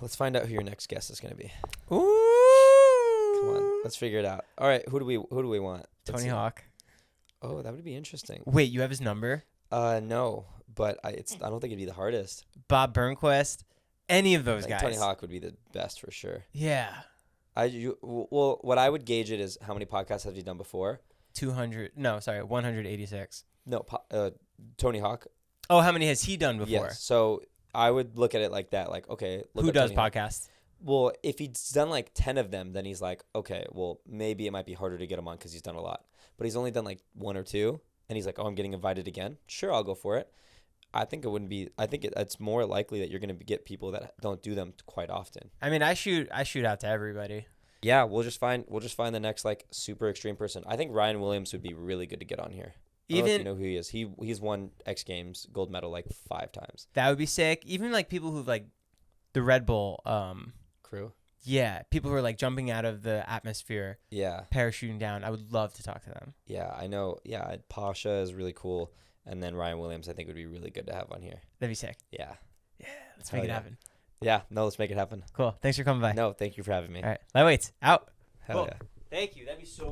Let's find out who your next guest is going to be. Ooh. Come on. Let's figure it out. All right. Who do we want? Tony Hawk. Oh, that would be interesting. Wait, you have his number? No, but I don't think it'd be the hardest. Bob Burnquist. Any of those guys. Tony Hawk would be the best for sure. Yeah. Well, what I would gauge it is how many podcasts have you done before? 186. No, Tony Hawk. Oh, how many has he done before? Yes. So I would look at it like that. Like, okay, Who does podcasts? Well, if he's done like 10 of them, then he's like, okay, well, maybe it might be harder to get him on because he's done a lot. But he's only done like 1 or 2, and he's like, oh, I'm getting invited again. Sure, I'll go for it. I think it wouldn't be. I think it's more likely that you're going to get people that don't do them quite often. I mean, I shoot out to everybody. Yeah, we'll just find the next like super extreme person. I think Ryan Williams would be really good to get on here. I don't know if you know who he is. He's won X Games gold medal like 5 times. That would be sick. Even like people who've like the Red Bull crew. Yeah, people who are like jumping out of the atmosphere. Yeah. Parachuting down. I would love to talk to them. Yeah, I know. Yeah, Pasha is really cool. And then Ryan Williams, I think, would be really good to have on here. That'd be sick. Yeah. Yeah, let's make it happen. Yeah, no, let's make it happen. Cool. Thanks for coming by. No, thank you for having me. All right. Lightweights, out. Hell cool. yeah. Thank you. That'd be so